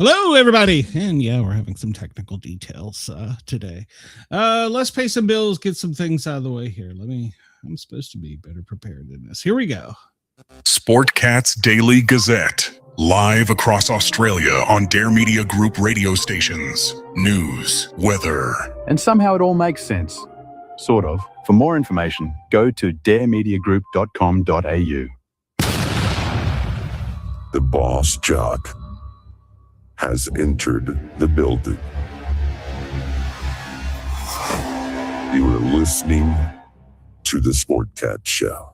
Hello, everybody. And yeah, we're having some technical details today. Let's pay some bills, get some things out of the way here. I'm supposed to be better prepared than this. Here we go. Sportcat's Daily Gazette. Live across Australia on Dare Media Group radio stations. News, weather. And somehow it all makes sense. Sort of. For more information, go to daremediagroup.com.au. The boss jock has entered the building. You are listening to the Sportcat Show.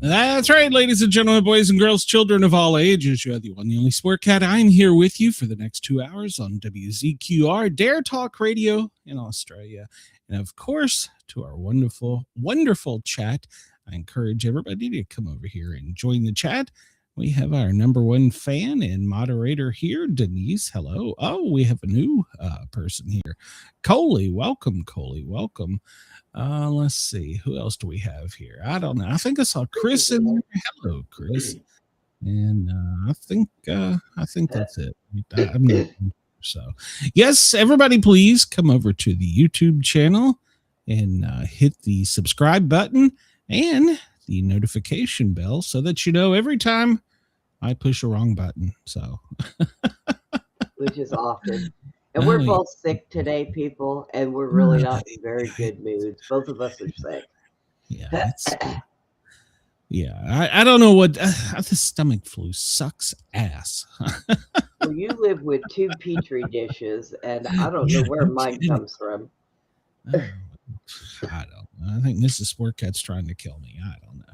That's right, ladies and gentlemen, boys and girls, children of all ages. You are the one, the only Sportcat. I'm here with you for the next 2 hours on WZQR, Dare Talk Radio in Australia. And of course, to our wonderful, wonderful chat, I encourage everybody to come over here and join the chat. We have our number one fan and moderator here, Denise. Hello. Oh, we have a new person here. Coley, welcome, Coley. Welcome. Let's see. Who else do we have here? I don't know. I think I saw Chris in there. Hello, Chris. And I think that's it. I'm not so. Yes, everybody, please come over to the YouTube channel and hit the subscribe button and the notification bell so that you know every time I push a wrong button. So, which is often. And we're both sick today, people, and we're really not in very good moods. Both of us are sick. Yeah, I don't know what the stomach flu sucks ass. Well, you live with 2 petri dishes, and I don't know where mine comes from. I don't know. I think Mrs. Sportcat's trying to kill me. I don't know.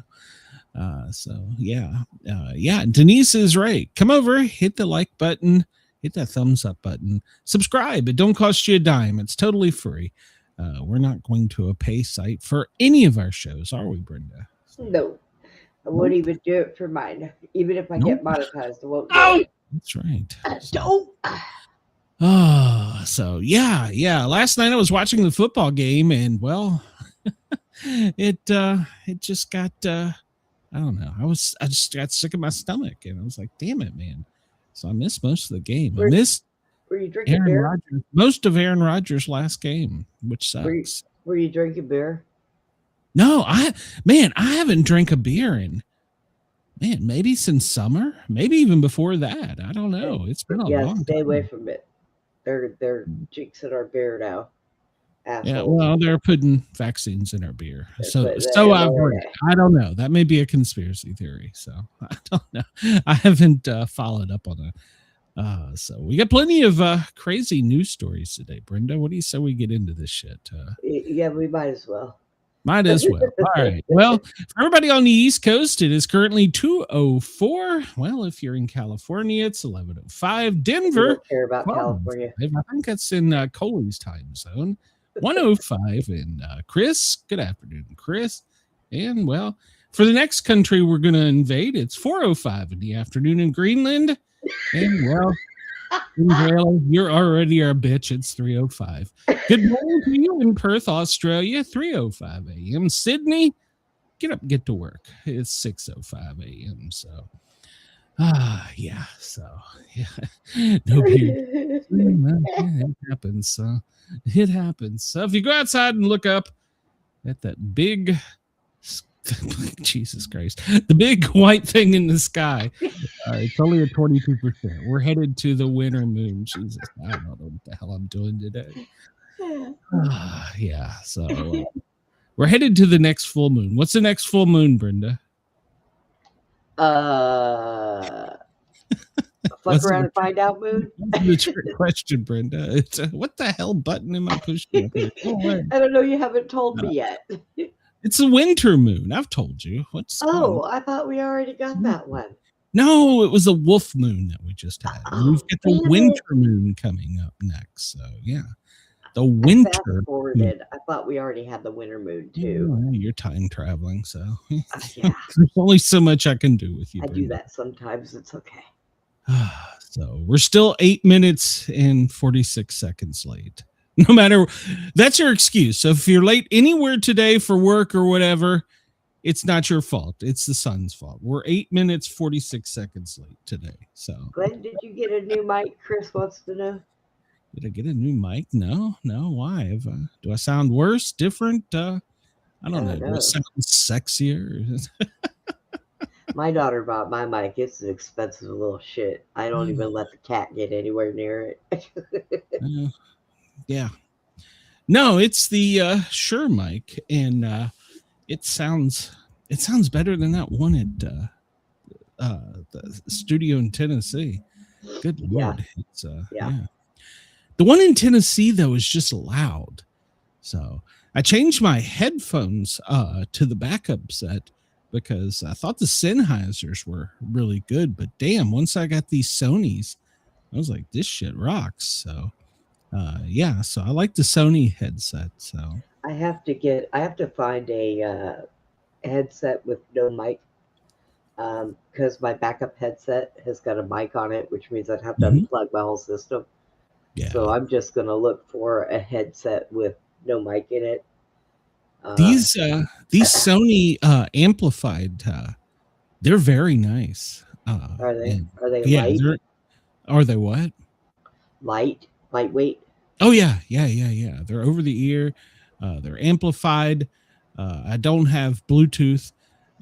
Denise is right. Come over, hit the like button, hit that thumbs up button, subscribe. It don't cost you a dime. It's totally free. We're not going to a pay site for any of our shows, are we, Brenda? No, I won't even do it for mine. Even if I get monetized, I won't do it. That's right. Don't. Oh, so yeah. Last night I was watching the football game, and well, it just got I don't know. I just got sick of my stomach, and I was like, damn it, man. So I missed most of the game. Were you drinking Aaron beer? Rodgers, most of Aaron Rodgers' last game, which sucks. Were you drinking beer? No, I haven't drank a beer in maybe since summer, maybe even before that. I don't know. It's been a long time. Stay away from it. They're jinxing our beer now. Assholes. Yeah, well, they're putting vaccines in our beer. So I've heard. I don't know. That may be a conspiracy theory. So I don't know. I haven't followed up on it. So we got plenty of crazy news stories today, Brenda. What do you say we get into this shit? Yeah, we might as well. Might as well. All right. Well, for everybody on the East Coast, it is currently 2:04. Well, if you're in California, it's 11:05. Denver. I don't care about California. I think that's in Coley's time zone. 1:05. And Chris, good afternoon, Chris. And well, for the next country we're going to invade, it's 4:05 in the afternoon in Greenland. And well, you're already our bitch. It's 3:05. Good morning to you in Perth, Australia. 3:05 a.m. Sydney, get up, get to work. It's 6:05 a.m. So, yeah. So, yeah, no beer. It happens. It happens. So, if you go outside and look up at that big, Jesus Christ, the big white thing in the sky, it's only at 22%. We're headed to the winter moon. Jesus, I don't know what the hell I'm doing today. Yeah, so we're headed to the next full moon. What's the next full moon, Brenda? Fuck around and find out moon? That's a trick question, Brenda. It's what the hell button am I pushing? I don't know. You haven't told me yet. It's a winter moon. I've told you. I thought we already got that one. No, it was a wolf moon that we just had. We've got the winter moon coming up next. So, yeah. The winter moon. I thought we already had the winter moon, too. Oh, you're time traveling, so. Yeah. There's only so much I can do with you. I do that sometimes. It's okay. So, we're still 8 minutes and 46 seconds late. No matter, that's your excuse. So if you're late anywhere today for work or whatever, it's not your fault. It's the sun's fault. We're 8 minutes 46 seconds late today. So, Glenn, did you get a new mic? Chris wants to know. did I get a new mic? No. Why? Do I sound worse? Different? I don't know. Do I sound sexier? My daughter bought my mic. It's an expensive little shit. I don't even let the cat get anywhere near it. Yeah. No, it's the Shure mic, and it sounds better than that one at the studio in Tennessee. Good Lord. Yeah. It's yeah. The one in Tennessee though is just loud. So I changed my headphones to the backup set because I thought the Sennheisers were really good, but damn, once I got these Sonys, I was like, this shit rocks. So so I like the Sony headset. So I have to find a headset with no mic because my backup headset has got a mic on it, which means I'd have to unplug my whole system. Yeah. So I'm just gonna look for a headset with no mic in it. These Sony amplified, they're very nice. Are they Yeah, light? Are they what? Lightweight? Oh yeah. They're over the ear. They're amplified. I don't have Bluetooth,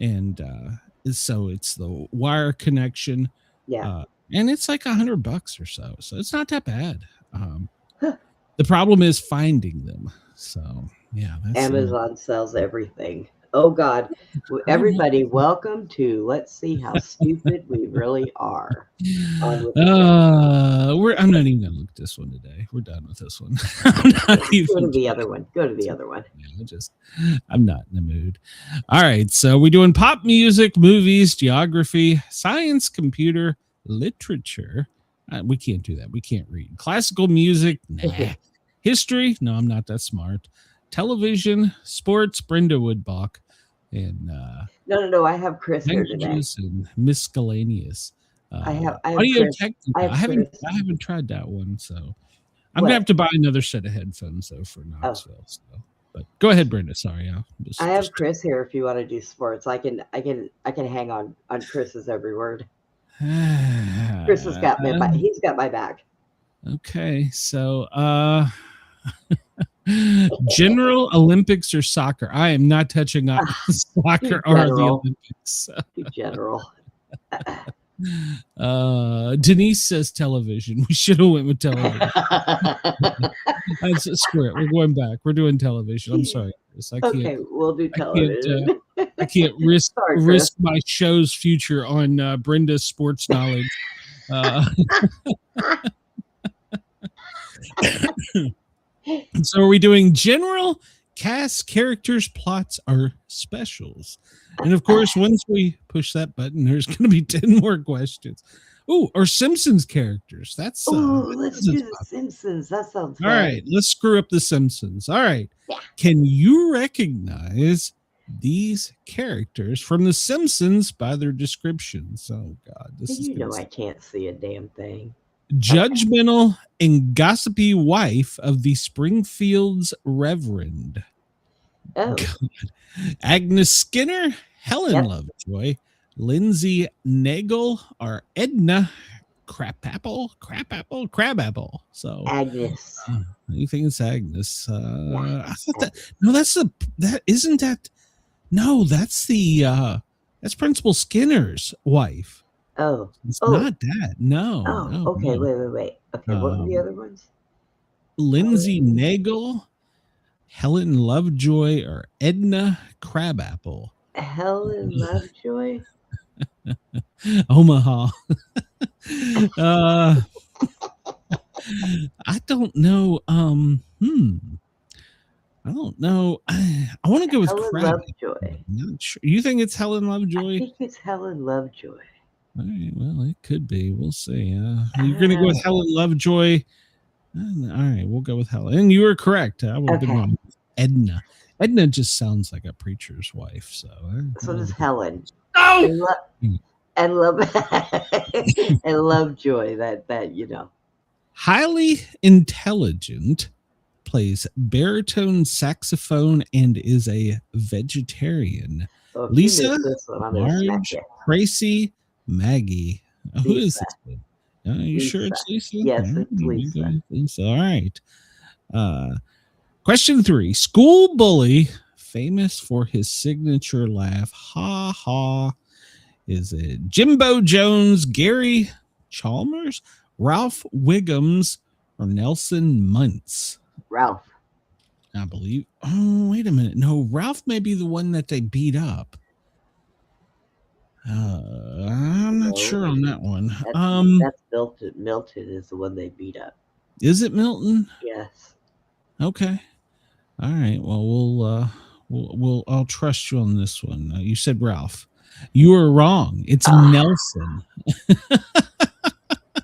and so it's the wire connection. Yeah. And it's like $100 or so. So it's not that bad. The problem is finding them. So yeah, that's Amazon sells everything. Oh God. Everybody, welcome to Let's See How Stupid We Really Are. I'm not even gonna look at this one today. We're done with this one. Go to the other one. Yeah, I'm not in the mood. All right, so we're doing pop music, movies, geography, science, computer, literature. We can't do that. We can't read. Classical music, nah. History, no, I'm not that smart. Television, sports, Brenda Woodbach, and no. I have Chris here today. And miscellaneous. I have audio Chris. technical. I haven't tried that one, so I'm gonna have to buy another set of headphones though for Knoxville. So, but go ahead, Brenda. Sorry, I have Chris here. If you want to do sports, I can hang on Chris's every word. Chris has got me. He's got my back. Okay, so General Olympics or soccer? I am not touching on soccer or the Olympics. General. Denise says television. We should have went with television. Screw it. We're going back. We're doing television. I'm sorry, Chris. Okay, we'll do television. I can't risk my show's future on Brenda's sports knowledge. So are we doing general, cast, characters, plots, or specials? And of course, once we push that button, there's going to be 10 more questions. Oh, or Simpsons characters. Let's do the Simpsons. That sounds fun. All right, let's screw up the Simpsons. All right. Yeah. Can you recognize these characters from the Simpsons by their descriptions? Oh God, I can't see a damn thing. Judgmental and gossipy wife of the Springfield's Reverend. Oh. God. Agnes Skinner, Helen Lovejoy, Lindsay Nagel, or Edna Crabapple. So Agnes. You think it's Agnes? I thought that's Principal Skinner's wife. Oh, it's not that. No. Okay. Wait. Okay, what were the other ones? Lindsay Nagel, Helen Lovejoy, or Edna Crabapple. Helen Lovejoy? Omaha. I don't know. I don't know. I want to go with Helen Lovejoy. I'm not sure. You think it's Helen Lovejoy? I think it's Helen Lovejoy. All right, well, it could be. We'll see. You're going to go with Helen Lovejoy. All right, we'll go with Helen. And you were correct. I would have been wrong. Edna. Edna just sounds like a preacher's wife. So does Helen. Oh! And Lovejoy. That. Highly intelligent, plays baritone saxophone, and is a vegetarian. Well, if you Lisa, miss this one, I'm gonna smack Marge, you. Tracy, Maggie. Who is Lisa. this one? Are you sure it's Lisa? Yes, All right, it's we Lisa. go with Lisa. All right. Question 3. School bully, famous for his signature laugh. Ha ha. Is it Jimbo Jones, Gary Chalmers, Ralph Wiggums, or Nelson Muntz? Ralph. I believe. Oh, wait a minute. No, Ralph may be the one that they beat up. I'm not sure on that one. That's Milton. Milton is the one they beat up. Is it Milton? Yes. Okay. All right. Well, I'll trust you on this one. You said Ralph. You were wrong. It's Nelson.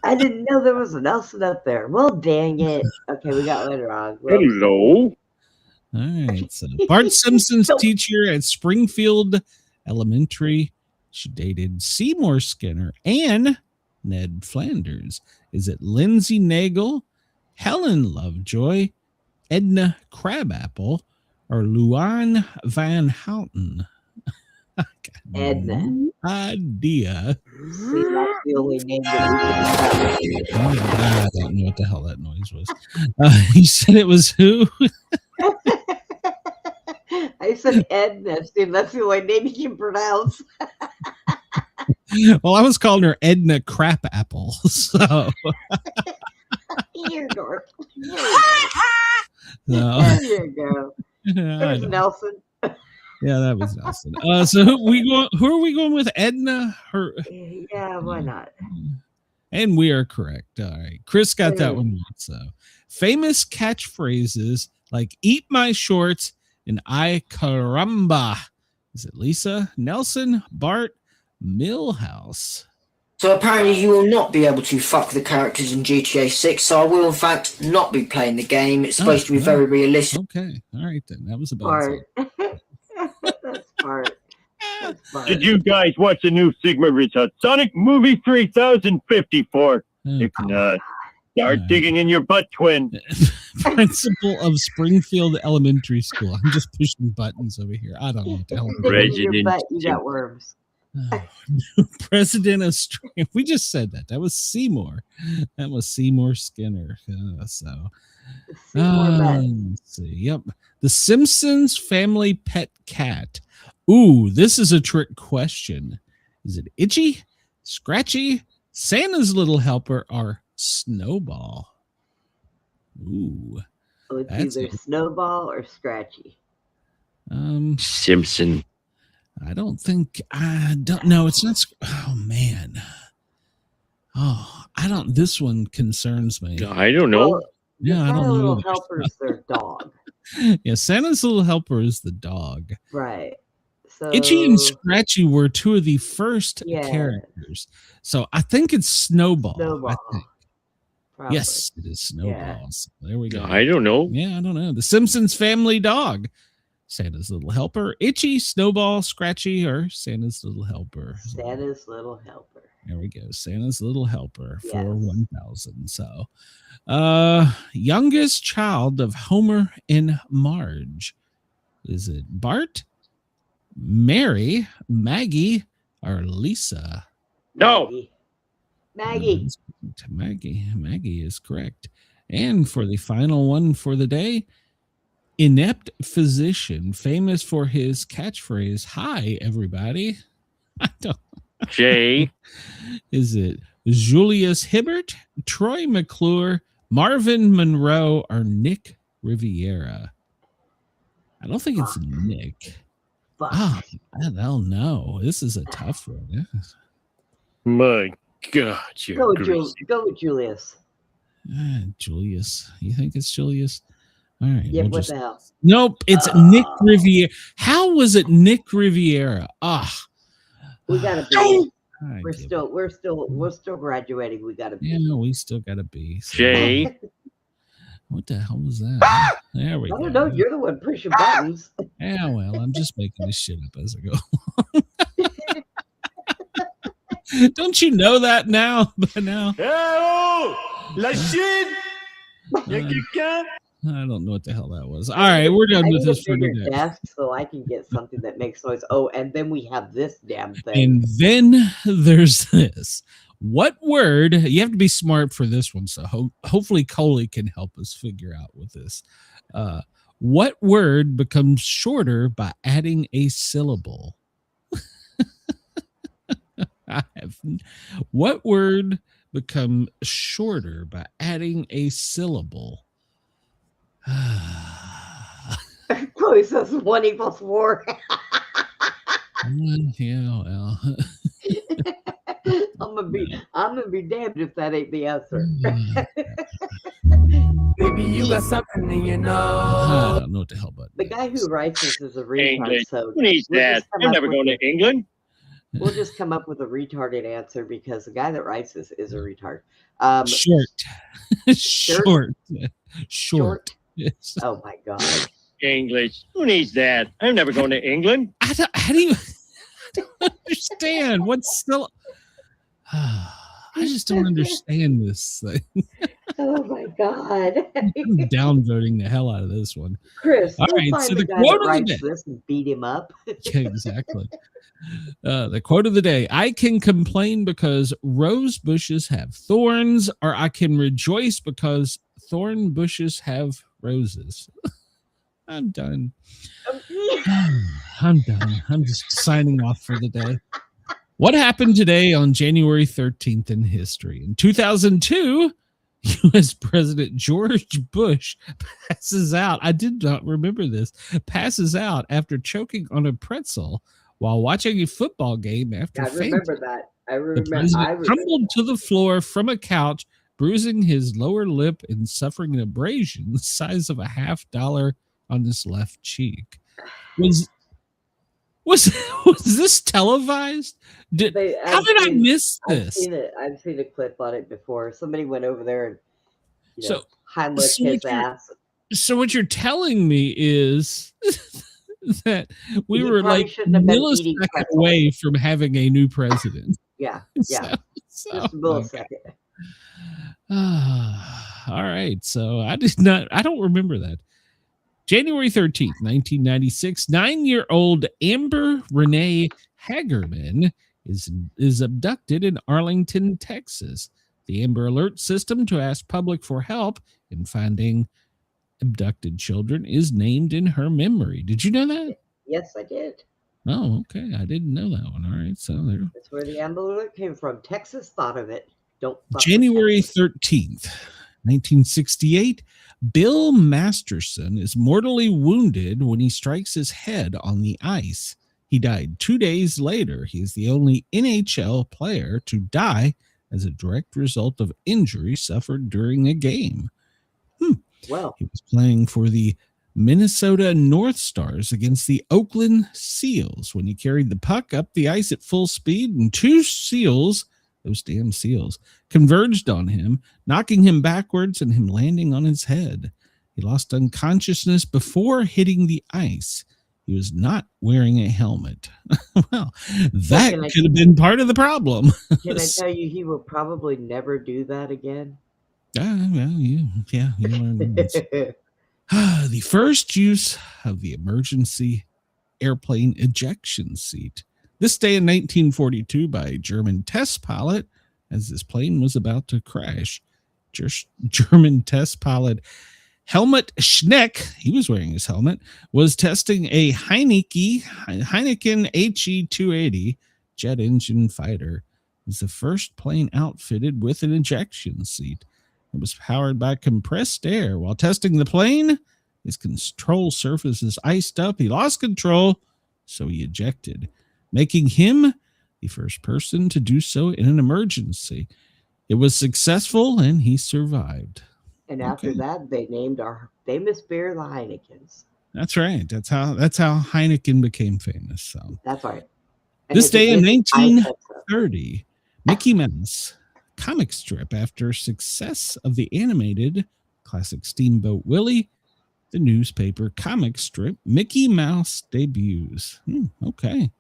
I didn't know there was a Nelson up there. Well, dang it. Okay, we got one wrong. Hello. All right. So Bart Simpson's teacher at Springfield Elementary. She dated Seymour Skinner and Ned Flanders. Is it Lindsay Nagel, Helen Lovejoy, Edna Crabapple, or Luan Van Houten? Edna. No idea. See, that's the only name that we can have. I don't know what the hell that noise was. You said it was who? I said Edna. See, that's the only name you can pronounce. Well, I was calling her Edna Crapapple. So Here, Dork. no. There you go. There's Nelson. Yeah, that was Nelson. So who are we going with? Edna? Her? Yeah, why not? And we are correct. All right. Chris got that one also. Famous catchphrases like "Eat my shorts" and "Ay caramba." Is it Lisa, Nelson, Bart, Milhouse? So apparently you will not be able to fuck the characters in GTA 6, so I will in fact not be playing the game. It's supposed to be very realistic. Okay. All right then. That was about Bart. That's Bart. That's Bart. Did you guys watch the new Sigma Result Sonic Movie 3054? If not, start digging in your butt, twin. Principal of Springfield Elementary School. I'm just pushing buttons over here. I don't know what the hell. Your butt, you got worms. President of we just said that. That was Seymour. That was Seymour Skinner. Let's see. Yep. The Simpsons family pet cat. Ooh, this is a trick question. Is it Itchy, Scratchy, Santa's Little Helper, or Snowball? Ooh. Oh, it's either Snowball or Scratchy. Simpson. I don't know. It's not. Oh man. Oh, this one concerns me. I don't know. Well, Yeah, I don't know. Little Helper's their dog. Yeah, Santa's Little Helper is the dog. Right. So Itchy and Scratchy were two of the first characters. So I think it's Snowball. Snowball. I think. Probably. Yes, it is Snowball. Yeah. So there we go. I don't know. Yeah, I don't know. The Simpsons family dog. Santa's Little Helper. Itchy, Snowball, Scratchy, or Santa's Little Helper. Santa's Little Helper. There we go. Santa's Little Helper for Yes. 1,000. So, youngest child of Homer and Marge. Is it Bart, Mary, Maggie, or Lisa? No. Maggie. Maggie is correct. And for the final one for the day, inept physician, famous for his catchphrase, "Hi, everybody." I don't. Jay. Is it Julius Hibbert, Troy McClure, Marvin Monroe, or Nick Riviera? I don't think it's Nick. I don't know. This is a tough one. My God. Go with Julius. Julius. You think it's Julius? All right. Yeah, what the hell? Nope, it's Nick Riviera. How was it Nick Riviera? We gotta be. We're We're still graduating. We gotta be. Yeah, we still gotta be. So. Jay. What the hell was that? There we go. I don't know. You're the one pushing buttons. Yeah, well, I'm just making this shit up as I go. Don't you know that now? By now. Oh, la Chine. Y a quelqu'un? I don't know what the hell that was. All right, we're done with this for today. Desk so I can get something that makes noise. Oh, and then we have this damn thing. And then there's this. What word? You have to be smart for this one, so hopefully Coley can help us figure out with this. What word becomes shorter by adding a syllable? What word become shorter by adding a syllable? Chloe says 1 = 4. Yeah, well. I'm gonna be damned if that ain't the answer. Maybe you got something in your nose. I don't know what the hell, but The guy who writes this is a retard. English. So Who needs we'll that? just come I'm up never with going to England. We'll just come up with a retarded answer because the guy that writes this is a retard. Short. Yes. Oh my god. English. Who needs that? I'm never going to England. How do you I don't understand what's still I just don't understand this thing. Oh my god. I'm downvoting the hell out of this one. Chris, all right, find so the guy quote that of writes the day. this and beat him up. Yeah, exactly. The quote of the day: I can complain because rose bushes have thorns, or I can rejoice because thorn bushes have roses. I'm done. I'm done. I'm just signing off for the day. What happened today on January 13th in history? In 2002, U.S. President George Bush passes out. I did not remember this. Passes out after choking on a pretzel while watching a football game after I remember that. I remember. The president tumbled to the floor from a couch, bruising his lower lip and suffering an abrasion the size of a $50 on his left cheek. Was this televised? How did I miss this? I've seen a clip on it before. Somebody went over there and Heimlich so his ass. So what you're telling me is that we were like a millisecond away from having a new president. Yeah. Just a millisecond. All right. So I don't remember that. January 13th, 1996, 9-year-old Amber Renee Hagerman is abducted in Arlington, Texas. The Amber Alert system to ask public for help in finding abducted children is named in her memory. Did you know that? Yes, I did. Oh, okay. I didn't know that one. All right. So there. That's where the Amber Alert came from. Texas thought of it. January 13th, 1968. Bill Masterson is mortally wounded when he strikes his head on the ice. He died 2 days later. He is the only NHL player to die as a direct result of injury suffered during a game. Well, he was playing for the Minnesota North Stars against the Oakland Seals when he carried the puck up the ice at full speed, and two seals, those damn seals, converged on him, knocking him backwards and him landing on his head. He lost unconsciousness before hitting the ice. He was not wearing a helmet. Well, that could have been part of the problem. Can I tell you, he will probably never do that again? Well, you learn this. The first use of the emergency airplane ejection seat. This day in 1942 by a German test pilot as this plane was about to crash. German test pilot Helmut Schneck, he was wearing his helmet, was testing a Heineken HE-280 jet engine fighter. It was the first plane outfitted with an ejection seat. It was powered by compressed air. While testing the plane, his control surfaces iced up. He lost control, so he ejected, making him the first person to do so in an emergency. It was successful, and he survived. And after that, they named our famous beer the Heinekens. That's right. That's how Heineken became famous. So that's right. And this day in 1930, Mickey Mouse comic strip after success of the animated classic Steamboat Willie, the newspaper comic strip Mickey Mouse debuts. Okay.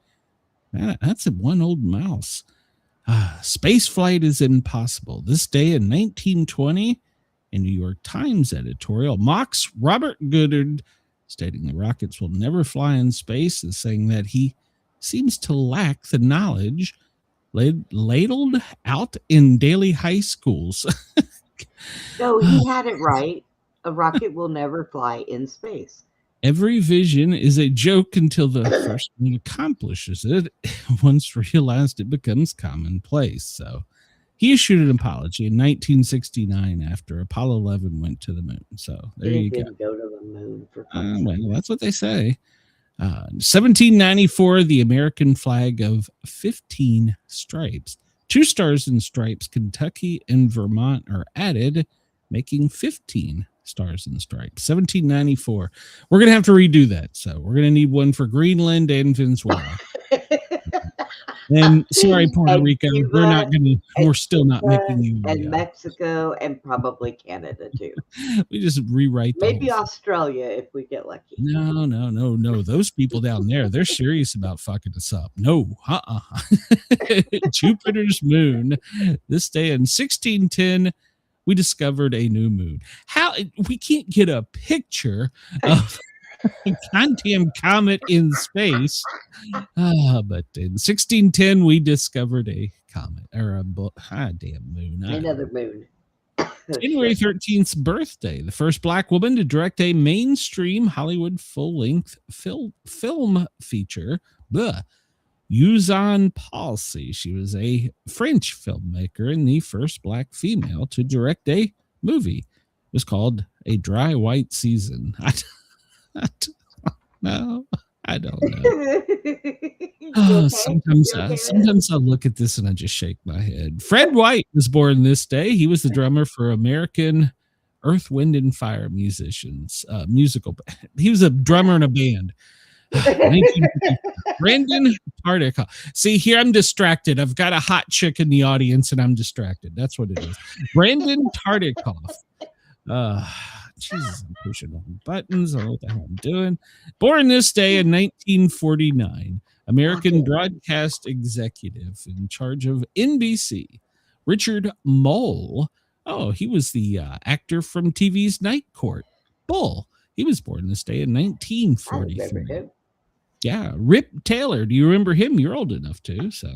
That's one old mouse. Space flight is impossible. This day in 1920, A New York Times editorial mocks Robert Goddard, stating the rockets will never fly in space, and saying that he seems to lack the knowledge ladled out in daily high schools. No, he had it right. A rocket will never fly in space. Every vision is a joke until the first one accomplishes it. Once realized, it becomes commonplace. So he issued an apology in 1969 after Apollo 11 went to the moon. So there He you go. didn't go to the moon for Well, that's what they say. 1794, the American flag of 15 stripes. 2 stars and stripes, Kentucky and Vermont are added, making 15 stars and stripes. 1794. We're going to have to redo that. So we're going to need one for Greenland and Venezuela. And sorry, Puerto Rico, Cuba, we're not going to, we're still not making you. And Mexico and probably Canada too. We just rewrite the Maybe whole Australia if we get lucky. No. Those people down there, they're serious about fucking us up. No, Jupiter's moon. This day in 1610, we discovered a new moon. How we can't get a picture of a goddamn comet in space. But in 1610, we discovered a comet or a damn moon. Another moon. January 13th's birthday, the first Black woman to direct a mainstream Hollywood full-length film feature. Yuzan Palsy. She was a French filmmaker and the first Black female to direct a movie. It was called A Dry White Season. No, I don't know. Sometimes I look at this and I just shake my head. Fred White was born this day. He was the drummer for American Earth, Wind, and Fire musical. He was a drummer in a band. Brandon Tartikoff. See, here I'm distracted. I've got a hot chick in the audience and I'm distracted. That's what it is. Brandon Tartikoff. Jesus, I'm pushing all the buttons. I don't know what the hell I'm doing. Born this day in 1949. American broadcast executive in charge of NBC. Richard Mole. Oh, he was the actor from TV's Night Court. Bull. He was born this day in 1943. Yeah, Rip Taylor. Do you remember him? You're old enough to. So,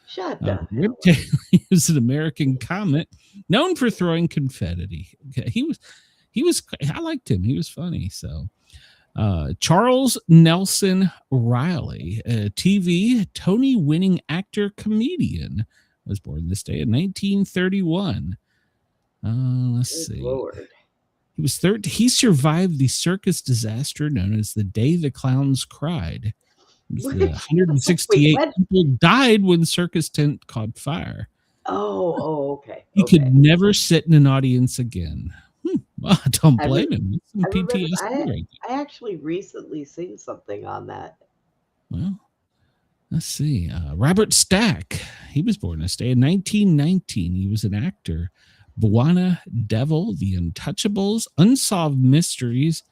Shut up. Rip Taylor is an American comic known for throwing confetti. Okay, he was. I liked him. He was funny. So, Charles Nelson Riley, a TV Tony-winning actor comedian, was born this day in 1931. Let's see. Lord. He was He survived the circus disaster known as the Day the Clowns Cried. 168 people died when circus tent caught fire. Okay. He could never sit in an audience again. Well, I don't blame him. Some PTSD. I actually recently seen something on that. Well, let's see. Robert Stack. He was born this day in 1919. He was an actor. Buana Devil, The Untouchables, Unsolved Mysteries,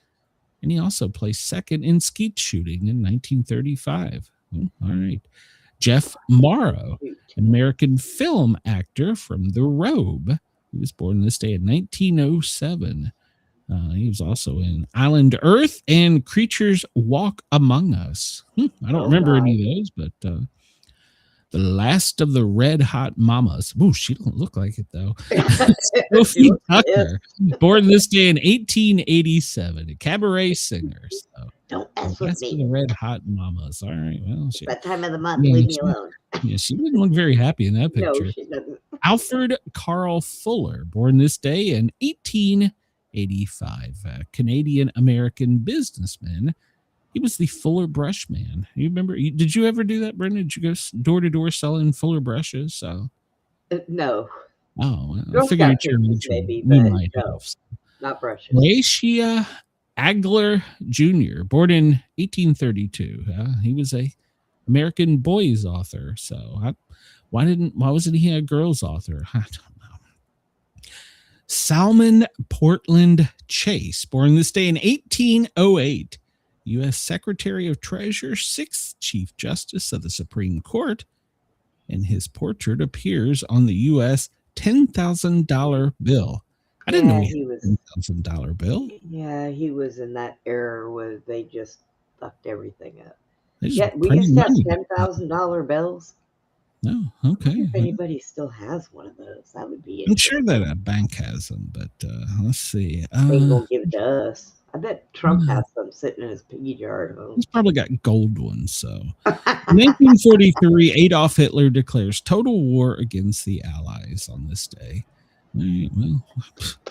and he also placed second in skeet shooting in 1935. All right. Jeff Morrow, an American film actor from The Robe. He was born this day in 1907. He was also in Island Earth and Creatures Walk Among Us. I don't remember any of those, but The Last of the Red Hot Mamas. Ooh, she don't look like it, though. Sophie Tucker, born this day in 1887, a cabaret singer. So, don't mess with me. The Red Hot Mamas. All right, well. That time of the month, leave me alone. Yeah, she didn't look very happy in that picture. No, she doesn't. Alfred Carl Fuller, born this day in 1885, a Canadian-American businessman. He was the Fuller Brush Man. You remember? Did you ever do that, Brenda? Did you go door to door selling Fuller brushes? So, no. Oh, well, I figured you might have. Not brushes. Horatio Agler Jr., born in 1832. He was a American boys author. So, why wasn't he a girls author? I don't know. Salmon Portland Chase, born this day in 1808. U.S. Secretary of Treasury, 6th Chief Justice of the Supreme Court, and his portrait appears on the U.S. $10,000 bill. I didn't know he had was. a $10,000 bill. Yeah, he was in that era where they just fucked everything up. They just Yeah, we printed used to have money. $10,000 bills. No, I okay. wonder if anybody still has one of those. That would be I'm interesting. sure that a bank has them, but let's see. They ain't gonna give it to us. I bet Trump has some sitting in his piggy jar at home. He's probably got gold ones. So, 1943, Adolf Hitler declares total war against the Allies on this day. All right, well,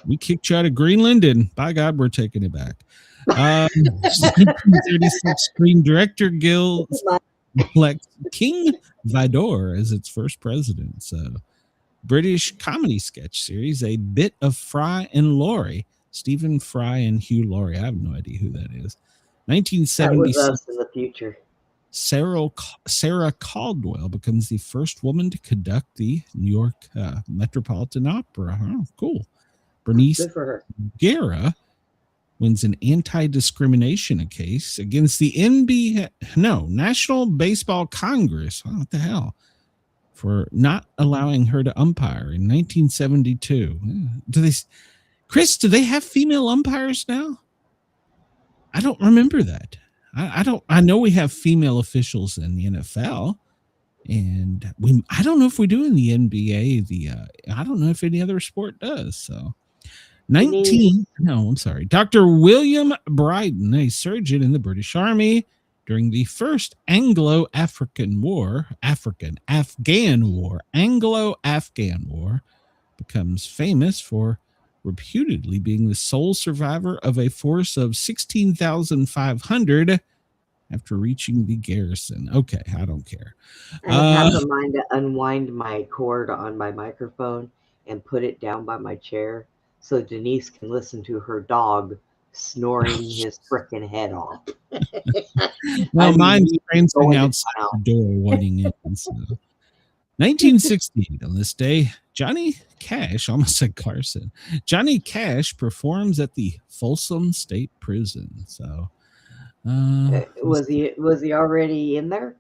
we kicked you out of Greenland, and by God, we're taking it back. 1936 Screen Director Guild elects King Vidor as its first president. So, British comedy sketch series, A Bit of Fry and Laurie. Stephen Fry and Hugh Laurie. I have no idea who that is. 1976. That was us in the future. Sarah Caldwell becomes the first woman to conduct the New York Metropolitan Opera. Oh, cool. Bernice Good for her. Guerra wins an anti-discrimination case against the National Baseball Congress. Oh, what the hell? For not allowing her to umpire in 1972. Chris, do they have female umpires now? I don't remember that. I know we have female officials in the NFL, and I don't know if we do in the NBA. I don't know if any other sport does. So, Dr. William Bryden, a surgeon in the British Army during the first Anglo-Afghan War, becomes famous for reputedly being the sole survivor of a force of 16,500 after reaching the garrison. Okay, I don't care. I have a mind to unwind my cord on my microphone and put it down by my chair so Denise can listen to her dog snoring his frickin' head off. Well, mine's prancing outside the door wanting in. So. 1968, on this day, Johnny Cash, almost said Carson, Johnny Cash performs at the Folsom State Prison. So, was he already in there?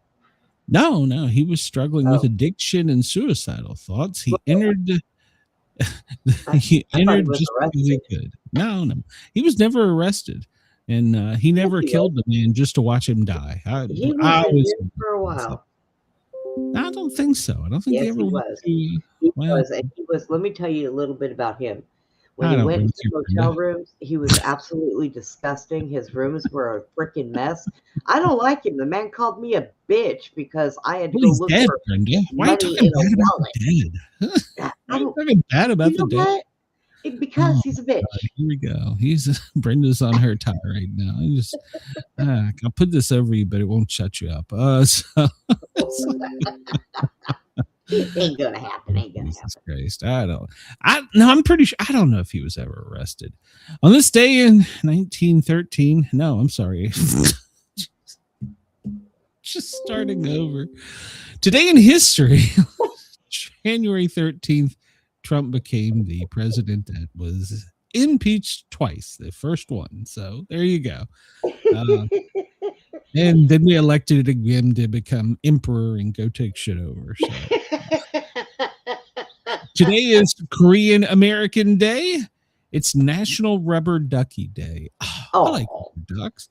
No, he was struggling with addiction and suicidal thoughts. He entered just because he could. No, he was never arrested, and he never killed the man just to watch him die. He was in for a while. I don't think so. I don't think he ever was. He was. Let me tell you a little bit about him. When he went into hotel rooms, he was absolutely disgusting. His rooms were a freaking mess. I don't like him. The man called me a bitch because I had to go look dead, for Brenda. Why are you talking bad about the dead? Why are you talking bad about the dead? Because he's a bitch. God, here we go. Brenda's on her tie right now. I'll put this over you, but it won't shut you up. It ain't gonna happen. Jesus Christ. I'm pretty sure. I don't know if he was ever arrested. On this day in 1913. No, I'm sorry. Just starting over. Today in history, January 13th, Trump became the president that was impeached twice, the first one. So there you go. And then we elected him to become emperor and go take shit over. So. Today is Korean American Day. It's National Rubber Ducky Day. Oh, I like ducks.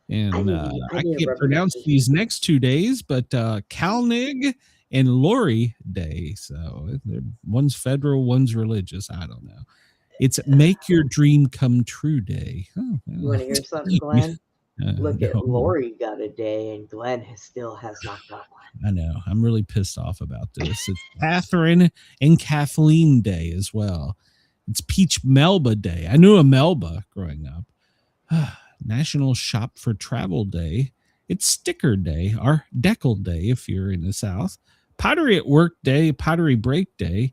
And I can't pronounce these next 2 days, but Kalnig and Lori Day. So one's federal, one's religious. I don't know. It's Make Your Dream Come True Day. Oh, well. You want to hear something, Glenn? Look at Lori got a day, and Glenn still has not got one. I know. I'm really pissed off about this. It's Catherine and Kathleen Day as well. It's Peach Melba Day. I knew a Melba growing up. National Shop for Travel Day. It's Sticker Day, or Deckle Day if you're in the South. Pottery at Work Day, Pottery Break Day.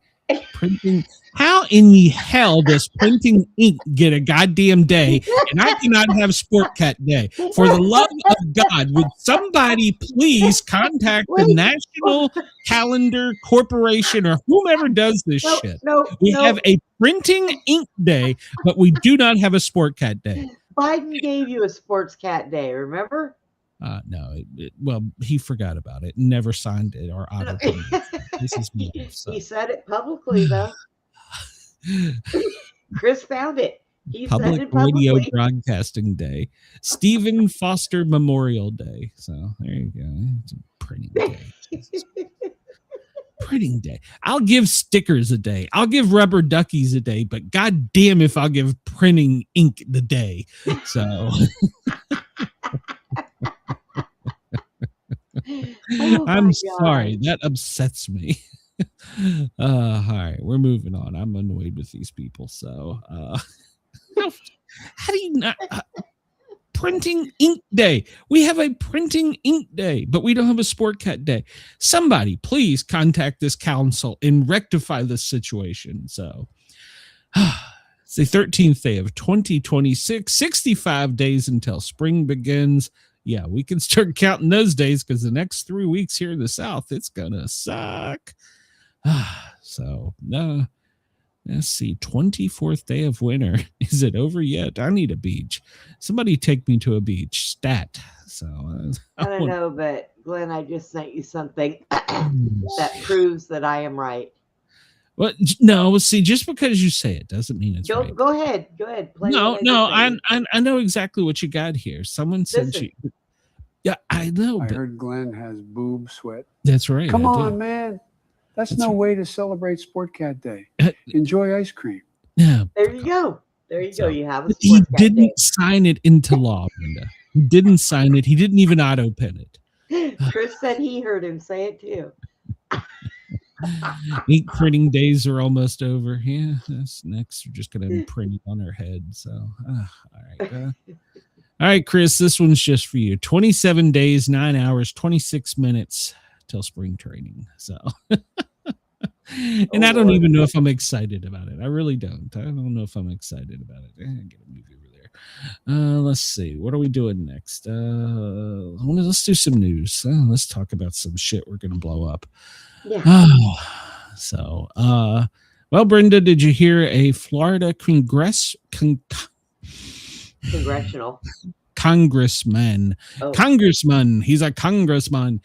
Printing. How in the hell does printing ink get a goddamn day, and I cannot have Sportcat Day? For the love of God, would somebody please contact the National Calendar Corporation or whomever does this shit? We have a printing ink day, but we do not have a Sportcat Day. Biden gave you a Sportscat Day, remember? No, well, he forgot about it, never signed it or honored it. This is me. So. He said it publicly, though. Chris found it. He said Public it Radio publicly. Broadcasting Day, Stephen Foster Memorial Day. So there you go. It's a printing day. Printing day. I'll give stickers a day. I'll give rubber duckies a day, but god damn if I'll give printing ink the day. So I'm sorry. That upsets me. All right, we're moving on. I'm annoyed with these people. So how do you not printing ink day? We have a printing ink day, but we don't have a Sportcat day. Somebody please contact this council and rectify this situation. So it's the 13th day of 2026, 65 days until spring begins. Yeah, we can start counting those days because the next 3 weeks here in the South, it's gonna suck. So let's see, 24th day of winter. Is it over yet? I need a beach. Somebody take me to a beach. Stat. So I don't know, but Glenn, I just sent you something that proves that I am right. Well, no, see, just because you say it doesn't mean it's right. Go ahead. Play no, I know exactly what you got here. Someone said yeah, I know. I heard Glenn has boob sweat. That's right. Come on, man. That's no way to celebrate Sportcat Day. Enjoy ice cream. Yeah. There you go. You have a Sportcat He didn't Day. sign it into law, Brenda. He didn't sign it. He didn't even auto pen it. Chris said he heard him say it too. Ink printing days are almost over. Yeah, that's next. We're just gonna print it on our head. So, all right. All right, Chris, this one's just for you. 27 days, 9 hours, 26 minutes till spring training. So, and I don't even know if I'm excited about it. I really don't. I don't know if I'm excited about it. Get a movie over there. Let's see. What are we doing next? Let's do some news. Let's talk about some shit we're going to blow up. Yeah. So, well, Brenda, did you hear a Florida Congressional congressman, he's a congressman,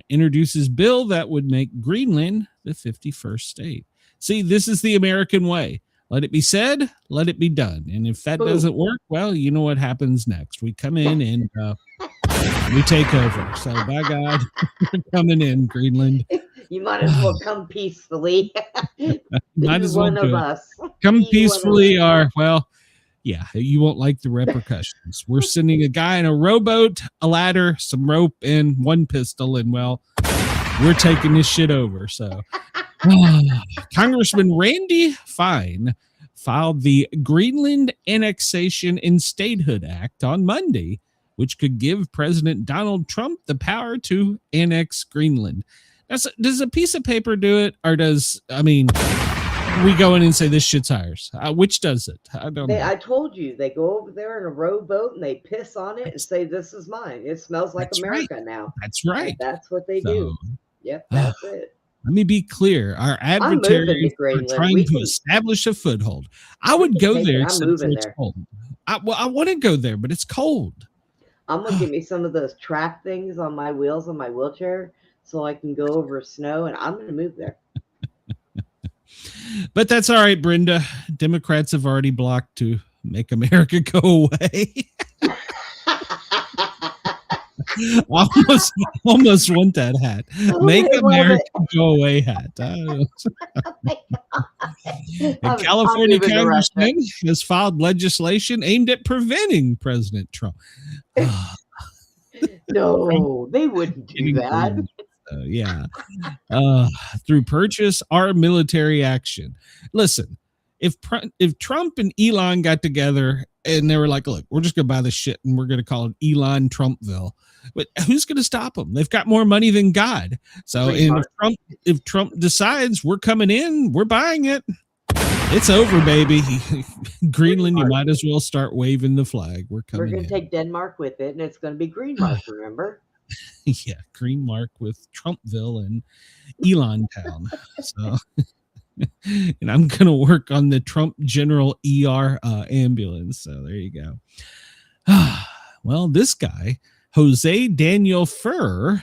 introduces bill that would make Greenland the 51st state. See, this is the American way. Let it be said, let it be done. And if that doesn't work, well, you know what happens next. We come in and we take over. So by God, we're coming in, Greenland. You might as well come peacefully. Might as well one of us. Come peacefully, or well, yeah, you won't like the repercussions. We're sending a guy in a rowboat, a ladder, some rope, and one pistol, and well, we're taking this shit over. So, Congressman Randy Fine filed the Greenland Annexation and Statehood Act on Monday, which could give President Donald Trump the power to annex Greenland. Does a piece of paper do it, or we go in and say this shit's ours? Which does it? I don't know. I told you, they go over there in a rowboat and they piss on it and say, "This is mine. It smells like America now." That's right. And that's what they do. Yep, that's it. Let me be clear. Our adversaries are trying to establish a foothold. I would go there except for it's cold. I want to go there, but it's cold. I'm going to give me some of those track things on my wheels on my wheelchair so I can go over snow, and I'm going to move there. But that's all right, Brenda. Democrats have already blocked to make America go away. almost want that hat. Make America go away hat. A California congressman has filed legislation aimed at preventing President Trump. No, they wouldn't do that. Through purchase or military action. Listen, if Trump and Elon got together and they were like, look, we're just going to buy this shit and we're going to call it Elon Trumpville. But who's going to stop them? They've got more money than God. So if Trump decides we're coming in, we're buying it. It's over, baby. Greenland, you might as well start waving the flag. We're going to take Denmark with it, and it's going to be Green Mark, remember? Yeah, Green Mark with Trumpville and Elon Town. So, and I'm going to work on the Trump General ER ambulance. So there you go. Well, this guy, Jose Daniel Furr,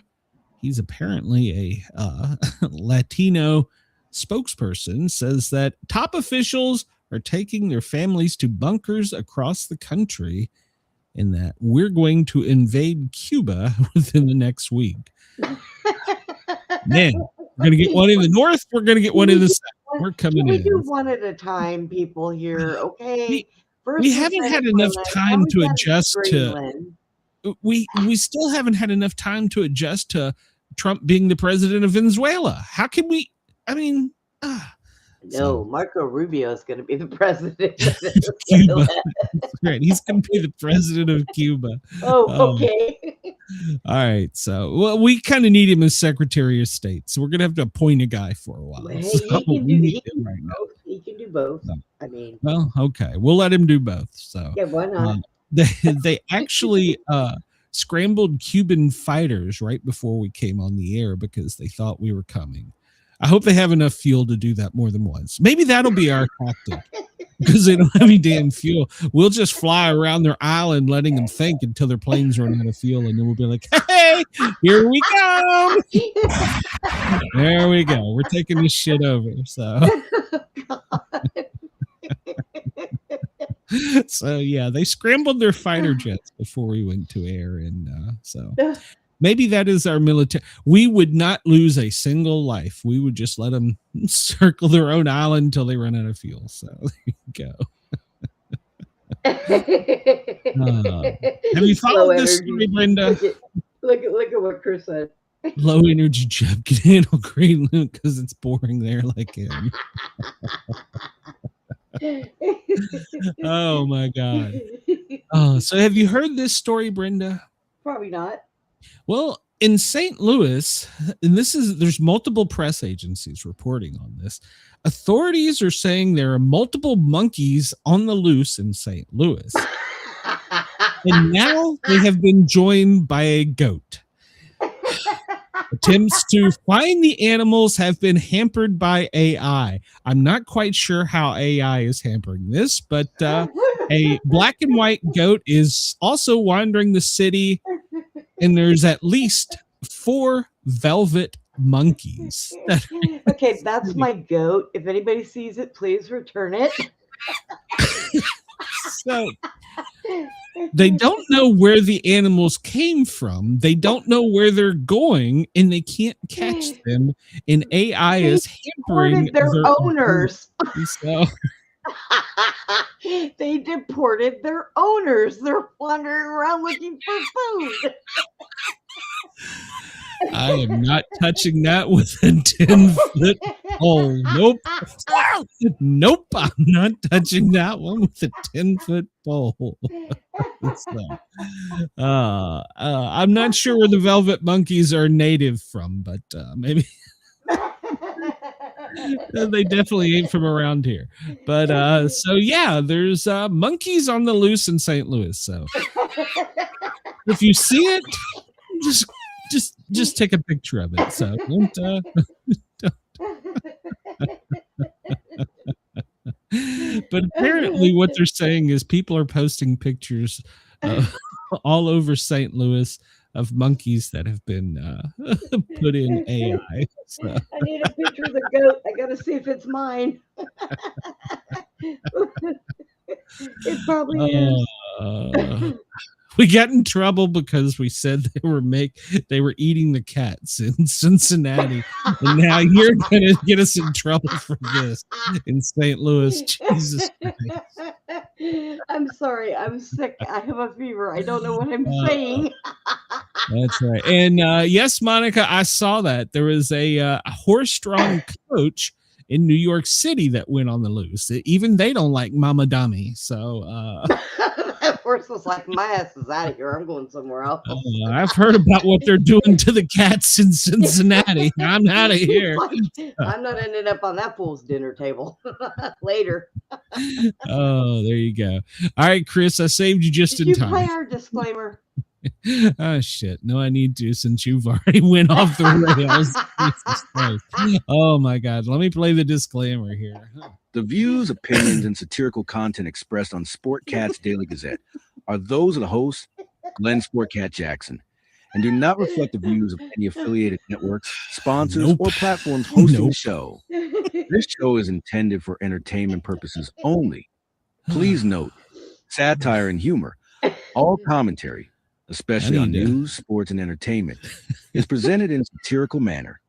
he's apparently a Latino spokesperson, says that top officials are taking their families to bunkers across the country, and that we're going to invade Cuba within the next week. Man, we're going to get one in the north. We're going to get one in the south. We're coming in. We do one at a time, people here. Okay. We haven't had enough time to adjust to. We still haven't had enough time to adjust to Trump being the president of Venezuela. How can we? I mean, no, Marco Rubio is going to be the president of Cuba. Right, he's going to be the president of Cuba. Oh, okay. All right, so we kind of need him as Secretary of State, so we're going to have to appoint a guy for a while. Hey, So he can do both. No. I mean, well, okay, we'll let him do both. So yeah, why not? They actually scrambled Cuban fighters right before we came on the air because they thought we were coming. I hope they have enough fuel to do that more than once. Maybe that'll be our tactic because they don't have any damn fuel. We'll just fly around their island, letting them think until their planes run out of fuel. And then we'll be like, hey, here we go. There we go. We're taking this shit over. So, so yeah, they scrambled their fighter jets before we went to air. And so maybe that is our military. We would not lose a single life. We would just let them circle their own island until they run out of fuel. So there you go. Have you followed this story, Brenda? Look at what Chris said. Low energy Jeff can handle Greenland because it's boring there like him. Oh my God. So have you heard this story, Brenda? Probably not. Well, in St. Louis, and there's multiple press agencies reporting on this. Authorities are saying there are multiple monkeys on the loose in St. Louis. And now they have been joined by a goat. Attempts to find the animals have been hampered by AI. I'm not quite sure how AI is hampering this, but a black and white goat is also wandering the city, and there's at least 4 velvet monkeys. Okay, that's my goat. If anybody sees it, please return it. So they don't know where the animals came from. They don't know where they're going, and they can't catch them. And AI is hampering their owners. So they deported their owners. They're wandering around looking for food. I am not touching that with a 10-foot pole. Nope. Nope. I'm not touching that one with a 10-foot pole. So, I'm not sure where the velvet monkeys are native from, but maybe they definitely ain't from around here. But so yeah, there's monkeys on the loose in St. Louis. So if you see it, just take a picture of it. So don't. But apparently what they're saying is people are posting pictures all over St. Louis of monkeys that have been put in AI. So. I need a picture of the goat. I gotta see if it's mine. It probably is. We got in trouble because we said they were eating the cats in Cincinnati, and now you're gonna get us in trouble for this in St. Louis. Jesus Christ. I'm sorry. I'm sick. I have a fever. I don't know what I'm saying. That's right. And yes, Monica, I saw that there was a horse-drawn coach in New York City that went on the loose. Even they don't like Mama Dummy. So. That horse was like, my ass is out of here. I'm going somewhere else. I've heard about what they're doing to the cats in Cincinnati. I'm out of here. I'm not ending up on that fool's dinner table later. Oh, there you go. All right, Chris, I saved you just in time. Did you play our disclaimer? Oh shit! No, I need to since you've already went off the rails. Jesus Christ. Oh my God! Let me play the disclaimer here. The views, opinions, and satirical content expressed on Sportcat's Daily Gazette are those of the host, Glenn Sportcat Jackson, and do not reflect the views of any affiliated networks, sponsors, or platforms hosting the show. This show is intended for entertainment purposes only. Please note, satire and humor, all commentary, especially on news, sports, and entertainment, is presented in a satirical manner.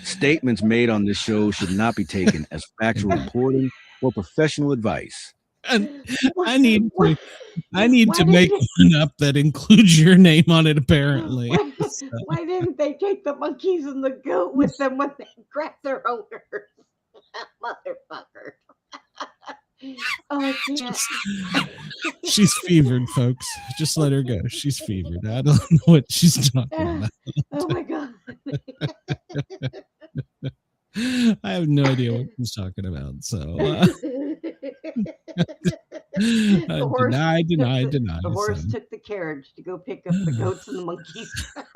Statements made on this show should not be taken as factual reporting or professional advice. I need to make one up that includes your name on it, apparently. Why didn't they take the monkeys and the goat with them when they grabbed their owners? Motherfucker. Oh, she's fevered, folks. Just let her go. She's fevered. I don't know what she's talking about. Oh my God. I have no idea what she's talking about. So deny. The horse took the carriage to go pick up the goats and the monkeys.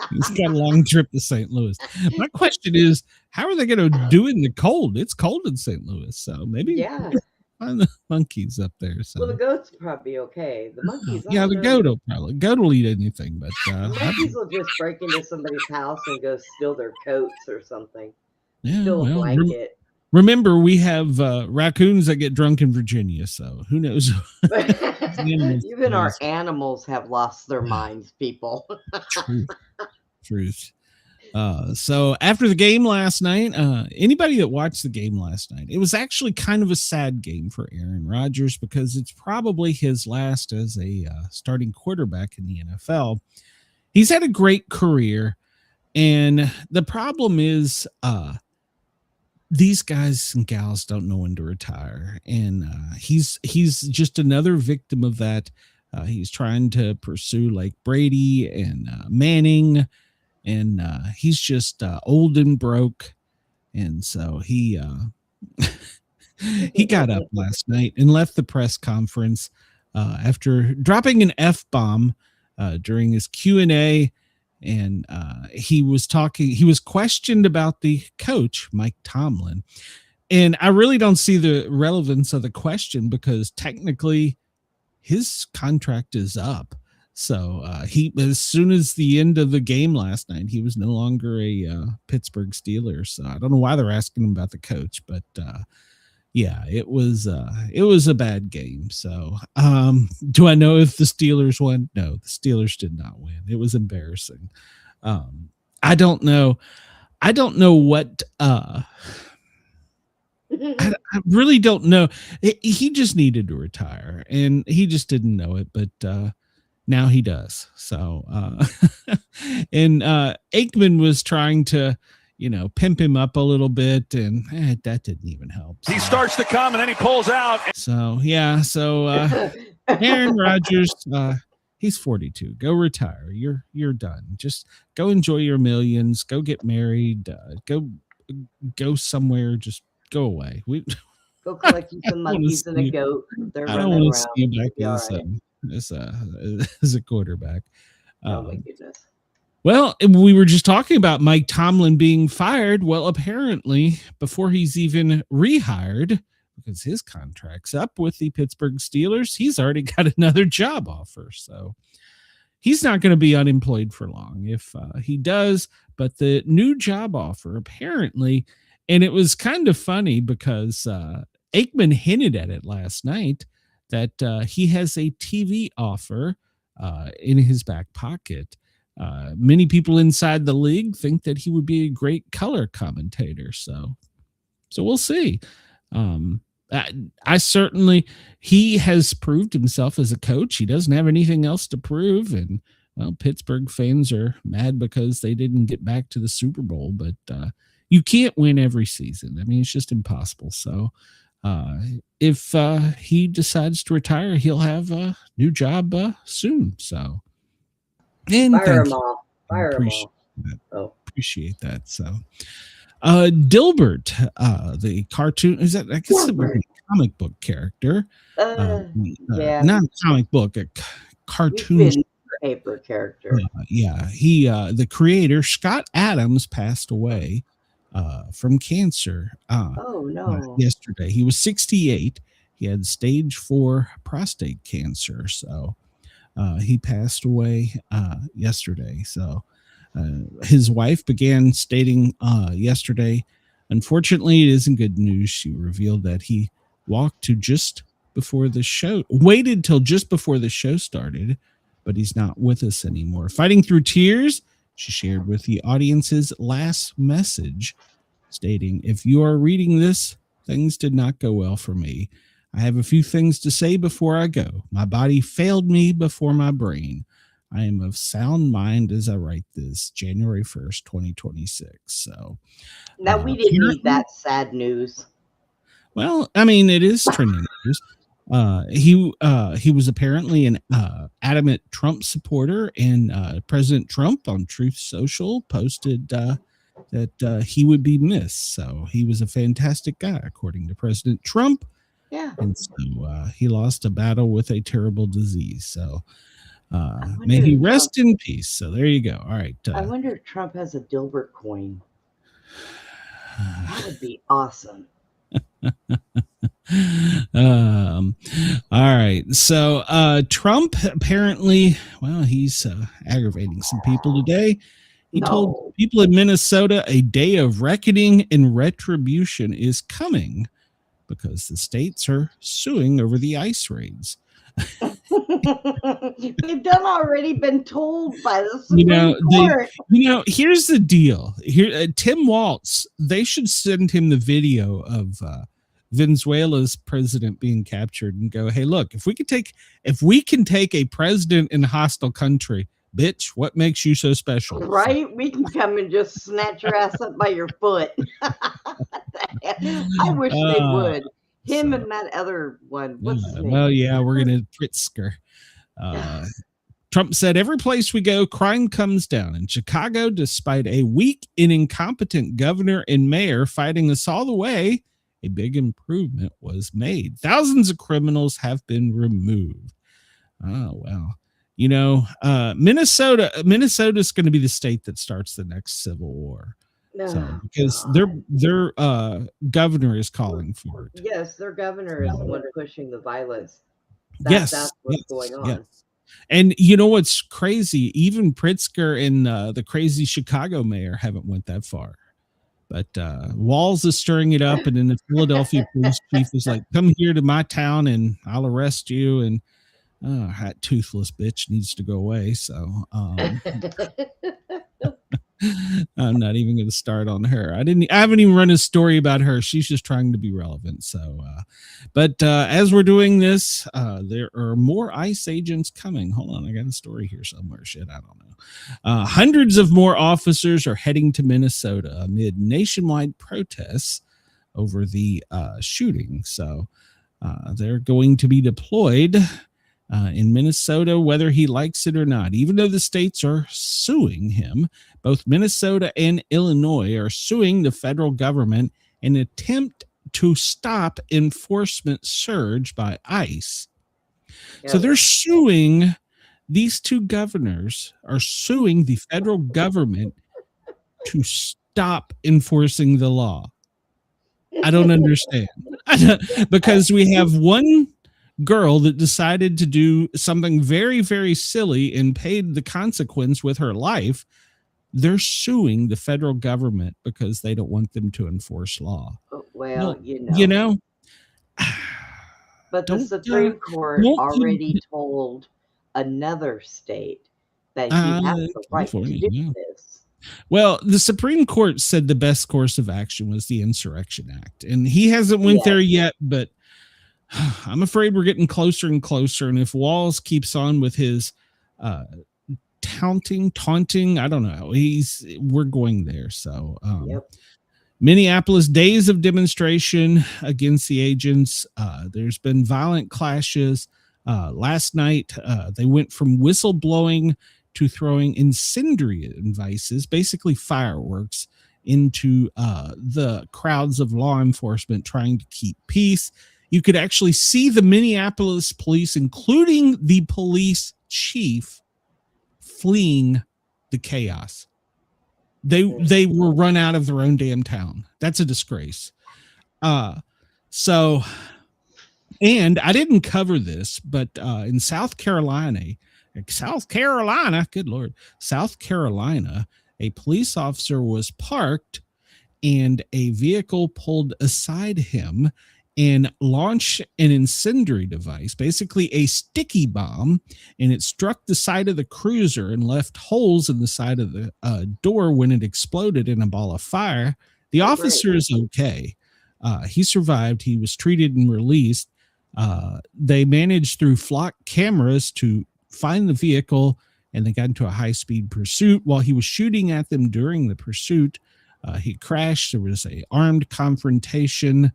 He's got a long trip to St. Louis. My question is, how are they going to do it in the cold? It's cold in St. Louis, so maybe find the monkeys up there. So. Well, the goats will probably be okay. The monkeys, the goat will eat anything, but the monkeys will just break into somebody's house and go steal their coats or something. Yeah, Steal a blanket. Remember, we have raccoons that get drunk in Virginia, so who knows? Even our animals have lost their minds, people. Truth. So after the game last night, anybody that watched the game last night, it was actually kind of a sad game for Aaron Rodgers because it's probably his last as a starting quarterback in the NFL. He's had a great career, and the problem is these guys and gals don't know when to retire, and he's just another victim of that. He's trying to pursue like Brady and Manning, and he's just old and broke, and so he got up last night and left the press conference after dropping an F-bomb during his Q&A. And he was questioned about the coach, Mike Tomlin. And I really don't see the relevance of the question because technically his contract is up. So as soon as the end of the game last night, he was no longer a Pittsburgh Steeler. So I don't know why they're asking him about the coach, but it was a bad game. So do I know if the Steelers won? No, the Steelers did not win. It was embarrassing. I don't know what I really don't know. He just needed to retire and he just didn't know it, but now he does. So and Aikman was trying to pimp him up a little bit, and that didn't even help. He starts to come, and then he pulls out. So, Aaron Rodgers, he's 42. Go retire. You're done. Just go enjoy your millions. Go get married. Go somewhere. Just go away. Go collect some monkeys and a goat. They're I don't want to see you back as a quarterback. Oh, my goodness. Well, we were just talking about Mike Tomlin being fired. Well, apparently, before he's even rehired, because his contract's up with the Pittsburgh Steelers, he's already got another job offer. So he's not going to be unemployed for long if he does. But the new job offer, apparently, and it was kind of funny because Aikman hinted at it last night that he has a TV offer in his back pocket. Many people inside the league think that he would be a great color commentator. So we'll see. He has proved himself as a coach. He doesn't have anything else to prove. And Pittsburgh fans are mad because they didn't get back to the Super Bowl, but you can't win every season. I mean, it's just impossible. So if he decides to retire, he'll have a new job soon. So. And Fire them all. Appreciate that. So, Dilbert, the cartoon, is that? I guess it was a comic book character. Not a comic book, a cartoon paper character. He, the creator, Scott Adams, passed away from cancer. Yesterday, he was 68. He had stage 4 prostate cancer. So. He passed away yesterday. So His wife began stating yesterday, unfortunately, it isn't good news. She revealed that he waited till just before the show started, but he's not with us anymore. Fighting through tears, she shared with the audience's last message, stating, if you are reading this, things did not go well for me. I have a few things to say before I go. My body failed me before my brain. I am of sound mind as I write this, January 1st, 2026. So now we didn't need that sad news. Well, I mean, it is trending news. He was apparently an adamant Trump supporter, and President Trump on Truth Social posted that he would be missed. So he was a fantastic guy, according to President Trump. Yeah. And so he lost a battle with a terrible disease. So may he rest in peace. So there you go. All right. I wonder if Trump has a Dilbert coin. That would be awesome. All right. So Trump apparently, well, he's aggravating some people today. He told people in Minnesota a day of reckoning and retribution is coming because the states are suing over the ICE raids. They've already been told by the Supreme Court. Here's the deal. Here, Tim Walz, they should send him the video of Venezuela's president being captured and go, hey, look, if we can take a president in a hostile country, bitch, what makes you so special? Right? We can come and just snatch your ass up by your foot. I wish they would. Him and that other one. What's his name? Well, yeah, we're going to Pritzker. Trump said, every place we go, crime comes down. In Chicago, despite a weak and incompetent governor and mayor fighting us all the way, a big improvement was made. Thousands of criminals have been removed. Oh, well. Minnesota's going to be the state that starts the next civil war. So, because their governor is calling for it. Yes, their governor is the one pushing the violence. That's what's going on. Yes. And you know what's crazy? Even Pritzker and the crazy Chicago mayor haven't went that far. But Walz is stirring it up, and then the Philadelphia police chief is like, come here to my town and I'll arrest you. And that toothless bitch needs to go away. So I'm not even going to start on her. I haven't even run a story about her. She's just trying to be relevant. So, but as we're doing this, there are more ICE agents coming. Hold on. I got a story here somewhere. Shit. I don't know. Hundreds of more officers are heading to Minnesota amid nationwide protests over the shooting. So, they're going to be deployed in Minnesota, whether he likes it or not. Even though the states are suing him, both Minnesota and Illinois are suing the federal government in an attempt to stop enforcement surge by ICE. Yeah. So they're suing, these two governors are suing the federal government to stop enforcing the law. I don't understand. Because we have one girl that decided to do something very, very silly and paid the consequence with her life. They're suing the federal government because they don't want them to enforce law. Well, but the Supreme Court already told another state that he has the right to do this. Well, the Supreme Court said the best course of action was the Insurrection Act, and he hasn't went there yet, but I'm afraid we're getting closer and closer. And if Walz keeps on with his taunting, I don't know. We're going there. So Minneapolis, days of demonstration against the agents. There's been violent clashes. Last night, they went from whistleblowing to throwing incendiary devices, basically fireworks, into the crowds of law enforcement trying to keep peace. You could actually see the Minneapolis police, including the police chief, fleeing the chaos. They were run out of their own damn town. That's a disgrace. So, and I didn't cover this, but in South Carolina, good Lord, South Carolina, a police officer was parked and a vehicle pulled aside him and launched an incendiary device, basically a sticky bomb, and it struck the side of the cruiser and left holes in the side of the door when it exploded in a ball of fire. The officer is okay. He survived. He was treated and released. They managed through flock cameras to find the vehicle, and they got into a high-speed pursuit. While he was shooting at them during the pursuit, he crashed. There was an armed confrontation,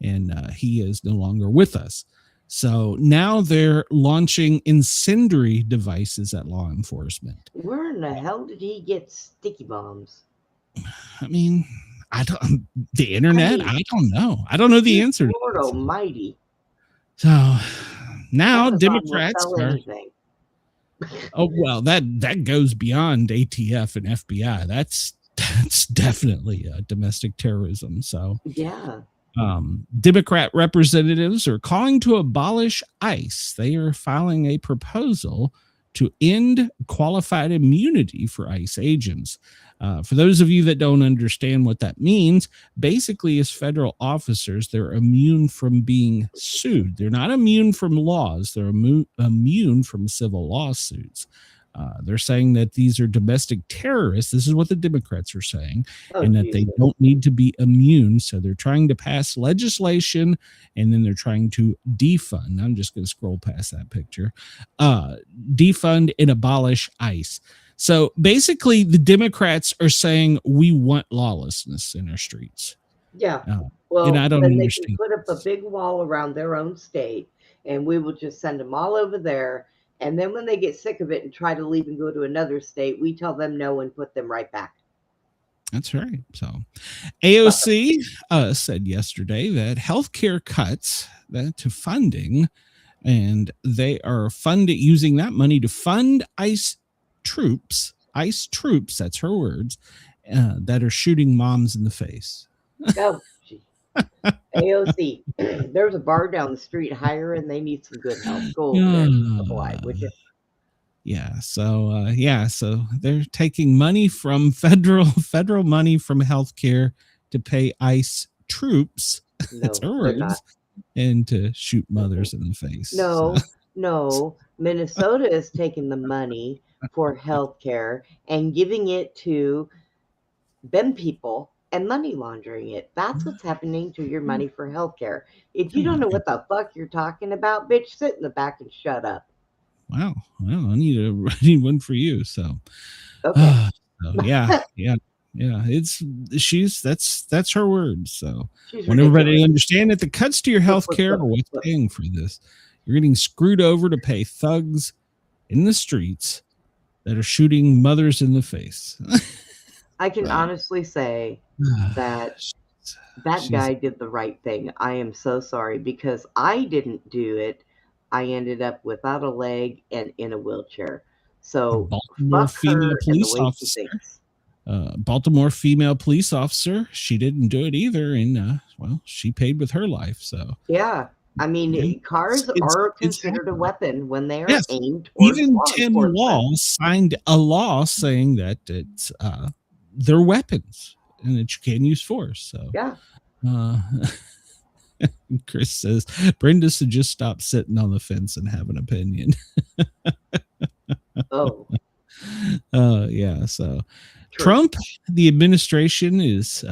and he is no longer with us. So now they're launching incendiary devices at law enforcement. Where in the hell did he get sticky bombs? I mean, the internet? I don't know. I don't know the answer. Lord almighty. So now Amazon Democrats will sell are. anything. Oh, well, that goes beyond ATF and FBI. That's definitely domestic terrorism. So Yeah. Democrat representatives are calling to abolish ICE. They are filing a proposal to end qualified immunity for ICE agents. For those of you that don't understand what that means, basically as federal officers, they're immune from being sued. They're not immune from laws. They're immune from civil lawsuits. They're saying that these are domestic terrorists. This is what the Democrats are saying, and that they don't need to be immune. So they're trying to pass legislation, and then they're trying to defund. I'm just going to scroll past that picture. Defund and abolish ICE. So basically, the Democrats are saying we want lawlessness in our streets. Yeah. Well, and I don't then understand. they can put up a big wall around their own state, and we will just send them all over there. And then when they get sick of it and try to leave and go to another state, we tell them no and put them right back. That's right. So AOC said yesterday that healthcare cuts to funding, and they are using that money to fund ICE troops, that's her words, that are shooting moms in the face. Oh, AOC, there's a bar down the street higher, and they need some good help. Go over there and apply, would you? Yeah. So they're taking money from federal money from healthcare to pay ICE troops. That's her words, and to shoot mothers in the face. No. Minnesota is taking the money for healthcare and giving it to them people and money laundering it. That's what's happening to your money for healthcare. If you don't know what the fuck you're talking about, bitch, sit in the back and shut up. Wow. Well, I need one for you. So, okay. Yeah. That's her words. So when everybody understand that the cuts to your health care are what's paying for this, you're getting screwed over to pay thugs in the streets that are shooting mothers in the face. I can honestly say that guy did the right thing. I am so sorry because I didn't do it. I ended up without a leg and in a wheelchair. So Baltimore female police officer. Baltimore female police officer. She didn't do it either, and she paid with her life. So yeah. I mean, cars are considered a weapon when they are aimed towards even Tim Walz signed a law saying that it's they're weapons and that you can use force. So yeah. Chris says Brenda should just stop sitting on the fence and have an opinion. Yeah. So Trump, the administration is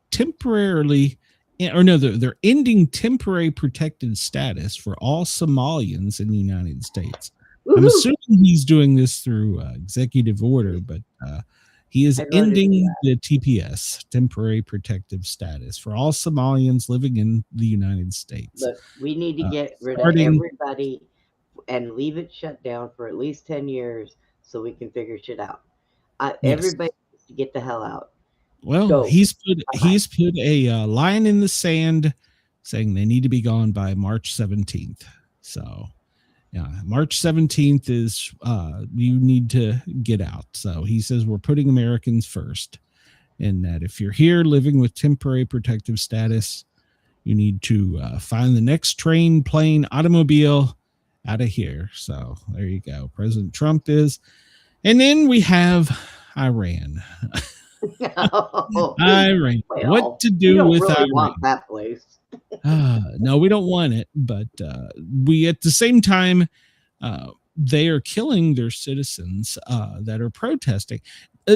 temporarily. They're ending temporary protected status for all Somalians in the United States. Woo-hoo. I'm assuming he's doing this through executive order, but he is ending the TPS, temporary protective status, for all Somalians living in the United States. Look, we need to get rid of everybody and leave it shut down for at least 10 years so we can figure shit out. Everybody needs to get the hell out. Well, he's put a line in the sand saying they need to be gone by March 17th. So, yeah, March 17th is you need to get out. So he says we're putting Americans first, and that if you're here living with temporary protective status, you need to find the next train, plane, automobile out of here. So there you go. President Trump is. And then we have Iran. Oh, Iran. well, What to you do don't with really Iran? want that place. No, we don't want it, but we at the same time they are killing their citizens that are protesting.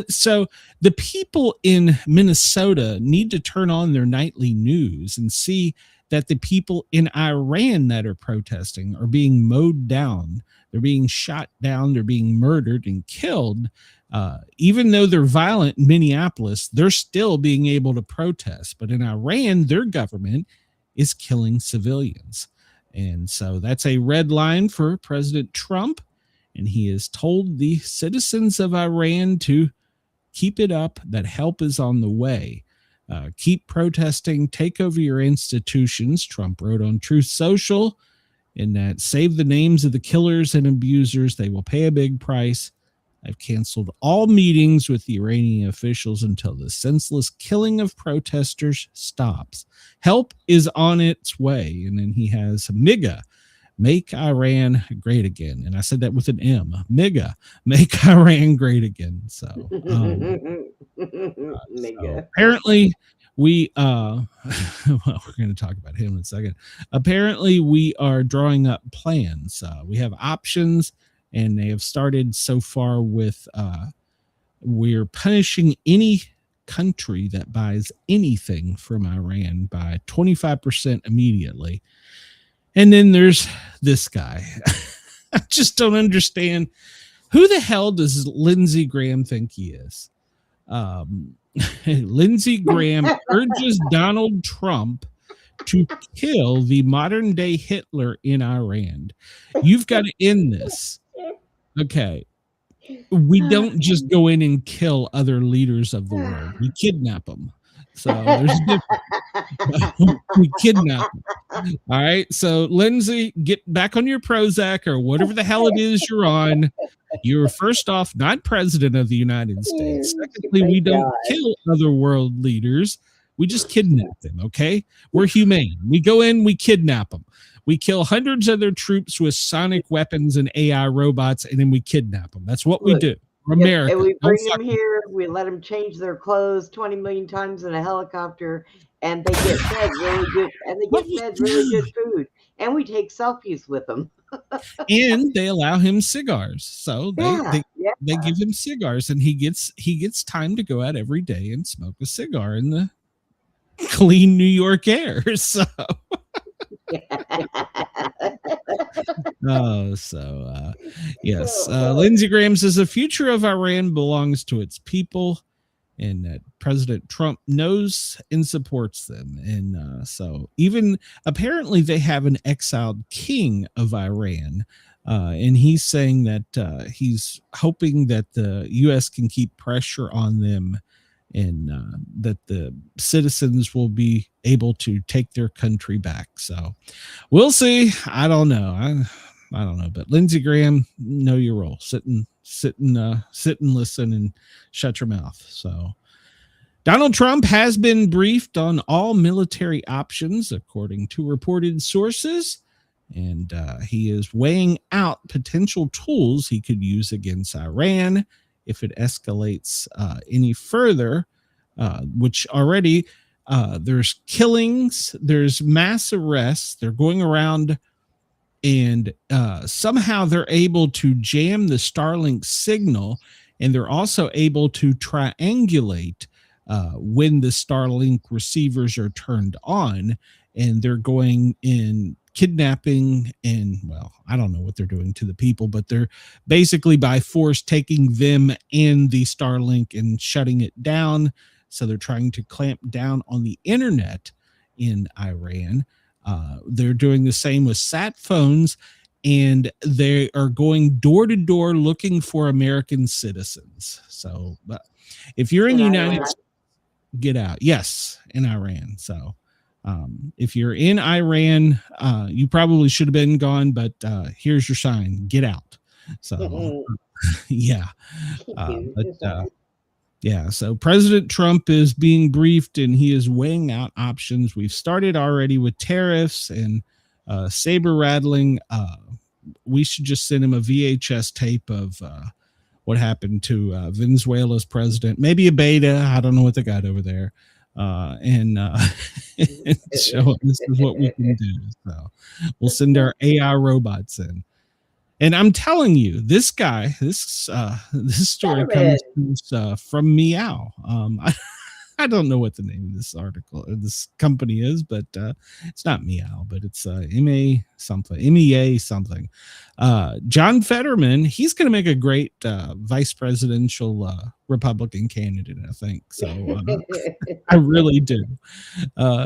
So the people in Minnesota need to turn on their nightly news and see that the people in Iran that are protesting are being mowed down. They're being shot down. They're being murdered and killed. Even though they're violent in Minneapolis, they're still being able to protest. But in Iran, their government is killing civilians. And so that's a red line for President Trump. And he has told the citizens of Iran to keep it up, that help is on the way. Keep protesting, take over your institutions, Trump wrote on Truth Social, in that save the names of the killers and abusers. They will pay a big price. I've canceled all meetings with the Iranian officials until the senseless killing of protesters stops. Help is on its way. And then he has MIGA, make Iran great again. And I said that with an M. MIGA, make Iran great again. So, apparently we well, we're going to talk about him in a second. Apparently we are drawing up plans. We have options, and they have started so far with we're punishing any country that buys anything from Iran by 25% immediately. And then there's this guy. I just don't understand. Who the hell does Lindsey Graham think he is? Lindsey Graham urges Donald Trump to kill the modern day Hitler in Iran. You've got to end this. Okay. We don't just go in and kill other leaders of the world. We kidnap them. So there's a difference. We kidnap them. All right. So Lindsay, get back on your Prozac or whatever the hell it is you're on. You're first off not president of the United States. Secondly, we don't kill other world leaders. We just kidnap them. Okay. We're humane. We go in, we kidnap them. We kill hundreds of their troops with sonic weapons and AI robots, and then we kidnap them. That's what we do. We're America. And we bring them here. We let them change their clothes 20 million times in a helicopter, and they get fed really good. And they get fed really good food. And we take selfies with them. And they allow him cigars. So they give him cigars, and he gets time to go out every day and smoke a cigar in the clean New York air. So. Yes. Lindsey Graham says the future of Iran belongs to its people, and that President Trump knows and supports them. And so even apparently they have an exiled king of Iran, and he's saying that he's hoping that the U.S. can keep pressure on them, and that the citizens will be able to take their country back. So we'll see. I don't know. I don't know. But Lindsey Graham, know your role. Sit and listen and shut your mouth. So Donald Trump has been briefed on all military options, according to reported sources. And he is weighing out potential tools he could use against Iran if it escalates any further, which already there's killings, there's mass arrests. They're going around, and somehow they're able to jam the Starlink signal, and they're also able to triangulate when the Starlink receivers are turned on, and they're going in kidnapping, and well, I don't know what they're doing to the people, but they're basically by force taking them and the Starlink and shutting it down. So they're trying to clamp down on the internet in Iran. They're doing the same with sat phones, and they are going door to door looking for American citizens. So if you're in the United States, get out. Yes, in Iran. So if you're in Iran, you probably should have been gone, but here's your sign, get out. So yeah. So President Trump is being briefed, and he is weighing out options. We've started already with tariffs and saber rattling. We should just send him a VHS tape of what happened to Venezuela's president. Maybe a beta. I don't know what they got over there. And show this is what we can do. So we'll send our AI robots in. And I'm telling you, this guy, this story comes from Meow. I don't know what the name of this article or this company is, but it's not Meow, but it's MEA something. John Fetterman, he's going to make a great vice presidential Republican candidate, I think. So I really do.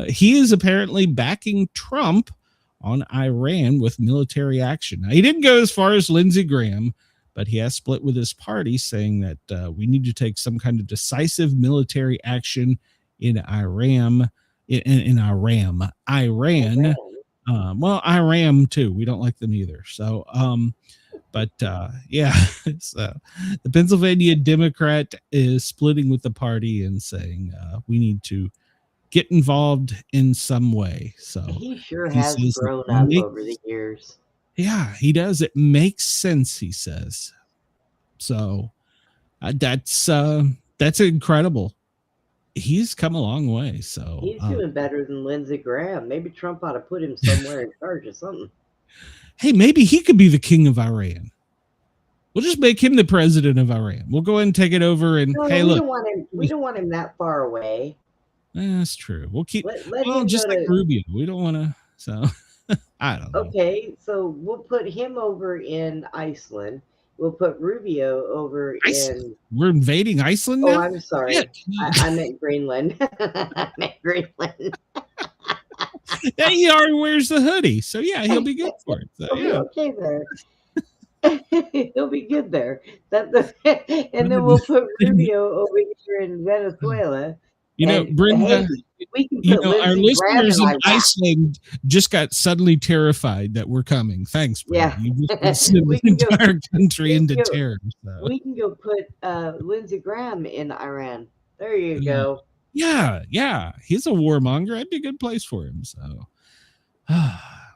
He is apparently backing Trump on Iran with military action. Now, he didn't go as far as Lindsey Graham, but he has split with his party, saying that we need to take some kind of decisive military action in Iran. Well, Iran too. We don't like them either. So, yeah. So the Pennsylvania Democrat is splitting with the party and saying we need to get involved in some way. So he sure has grown up over the years. Yeah, he does. It makes sense, he says. So that's incredible. He's come a long way. So he's doing better than Lindsey Graham. Maybe Trump ought to put him somewhere in charge of something. Hey, maybe he could be the king of Iran. We'll just make him the president of Iran. We'll go ahead and take it over. And hey, look, we don't want him that far away. That's true. We'll keep just like Rubio. We don't want to. So I don't know. Okay, so we'll put him over in Iceland. We'll put Rubio over in. We're invading Iceland now? Oh, I'm sorry. I meant Greenland. I meant Greenland. Yeah, he already wears the hoodie, so yeah, he'll be good for it. So, yeah. Okay there. He'll be good there. And then we'll put Rubio over here in Venezuela. You know, Brenda, our listeners in Iceland just got suddenly terrified that we're coming. Thanks, Brenda. Yeah. You just sent the entire country into terror. So. We can go put Lindsey Graham in Iran. There you go. Yeah. He's a warmonger. That'd be a good place for him. So,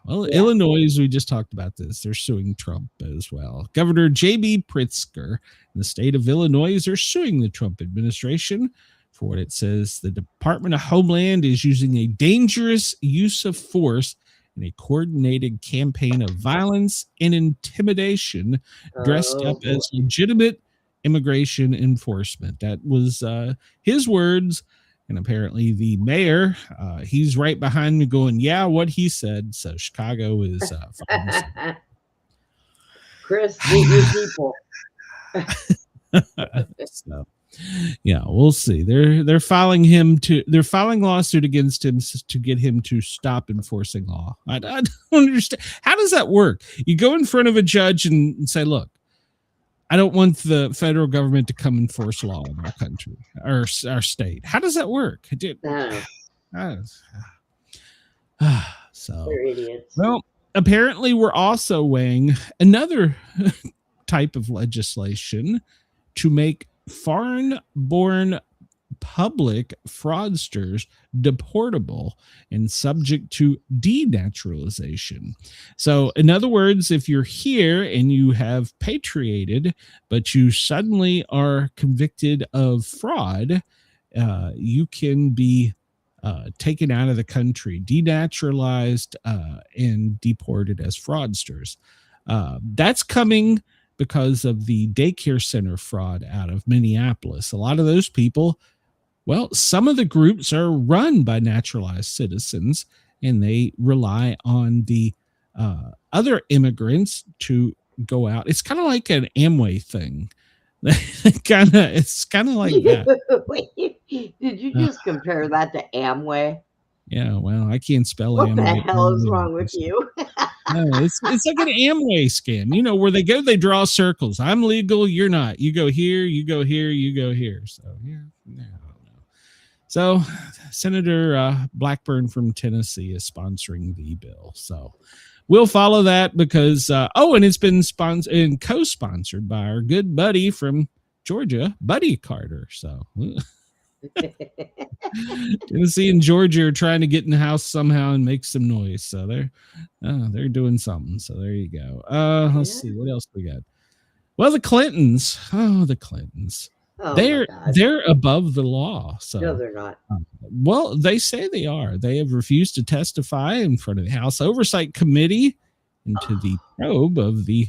well, Illinois, we just talked about this. They're suing Trump as well. Governor J.B. Pritzker in the state of Illinois are suing the Trump administration for what it says the Department of Homeland is using a dangerous use of force in a coordinated campaign of violence and intimidation dressed up as legitimate immigration enforcement. That was his words. And apparently the mayor, he's right behind me going, yeah, what he said. So Chicago is Chris, beat your people. So, yeah, we'll see. They're filing lawsuit against him to get him to stop enforcing law. I don't understand. How does that work? You go in front of a judge and say, look, I don't want the federal government to come enforce law in our country, our state. How does that work? So, they're idiots. Well, apparently we're also weighing another type of legislation to make foreign-born public fraudsters deportable and subject to denaturalization. So, in other words, if you're here and you have patriated, but you suddenly are convicted of fraud, you can be taken out of the country, denaturalized, and deported as fraudsters. That's coming because of the daycare center fraud out of Minneapolis. A lot of those people, well, some of the groups are run by naturalized citizens, and they rely on the other immigrants to go out. It's kind of like an Amway thing. It's kind of like that. Wait, did you just compare that to Amway? Yeah, well, I can't spell what Amway. What the hell is wrong with you? No, it's like an Amway scam. You know, where they draw circles. I'm legal, you're not. You go here, you go here, you go here. So, yeah, I don't know. So, Senator Blackburn from Tennessee is sponsoring the bill. So, we'll follow that because, and it's been sponsored and co-sponsored by our good buddy from Georgia, Buddy Carter. So, Tennessee and Georgia are trying to get in the house somehow and make some noise. So they're doing something. So there you go. Let's see what else we got. Well, the Clintons. Oh, the Clintons. Oh, they're above the law. So no, they're not. Well, they say they are. They have refused to testify in front of the House Oversight Committee into the probe of the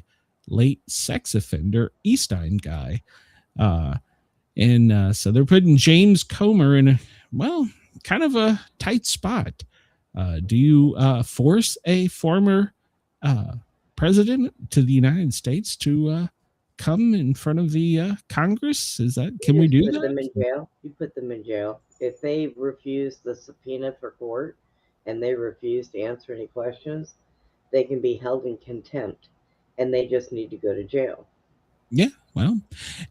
late sex offender Eastine guy. So they're putting James Comer in kind of a tight spot. Do you force a former president to the United States to come in front of the Congress? Can we do that? Them in jail. You put them in jail. If they refuse the subpoena for court and they refuse to answer any questions, they can be held in contempt and they just need to go to jail. Yeah, well,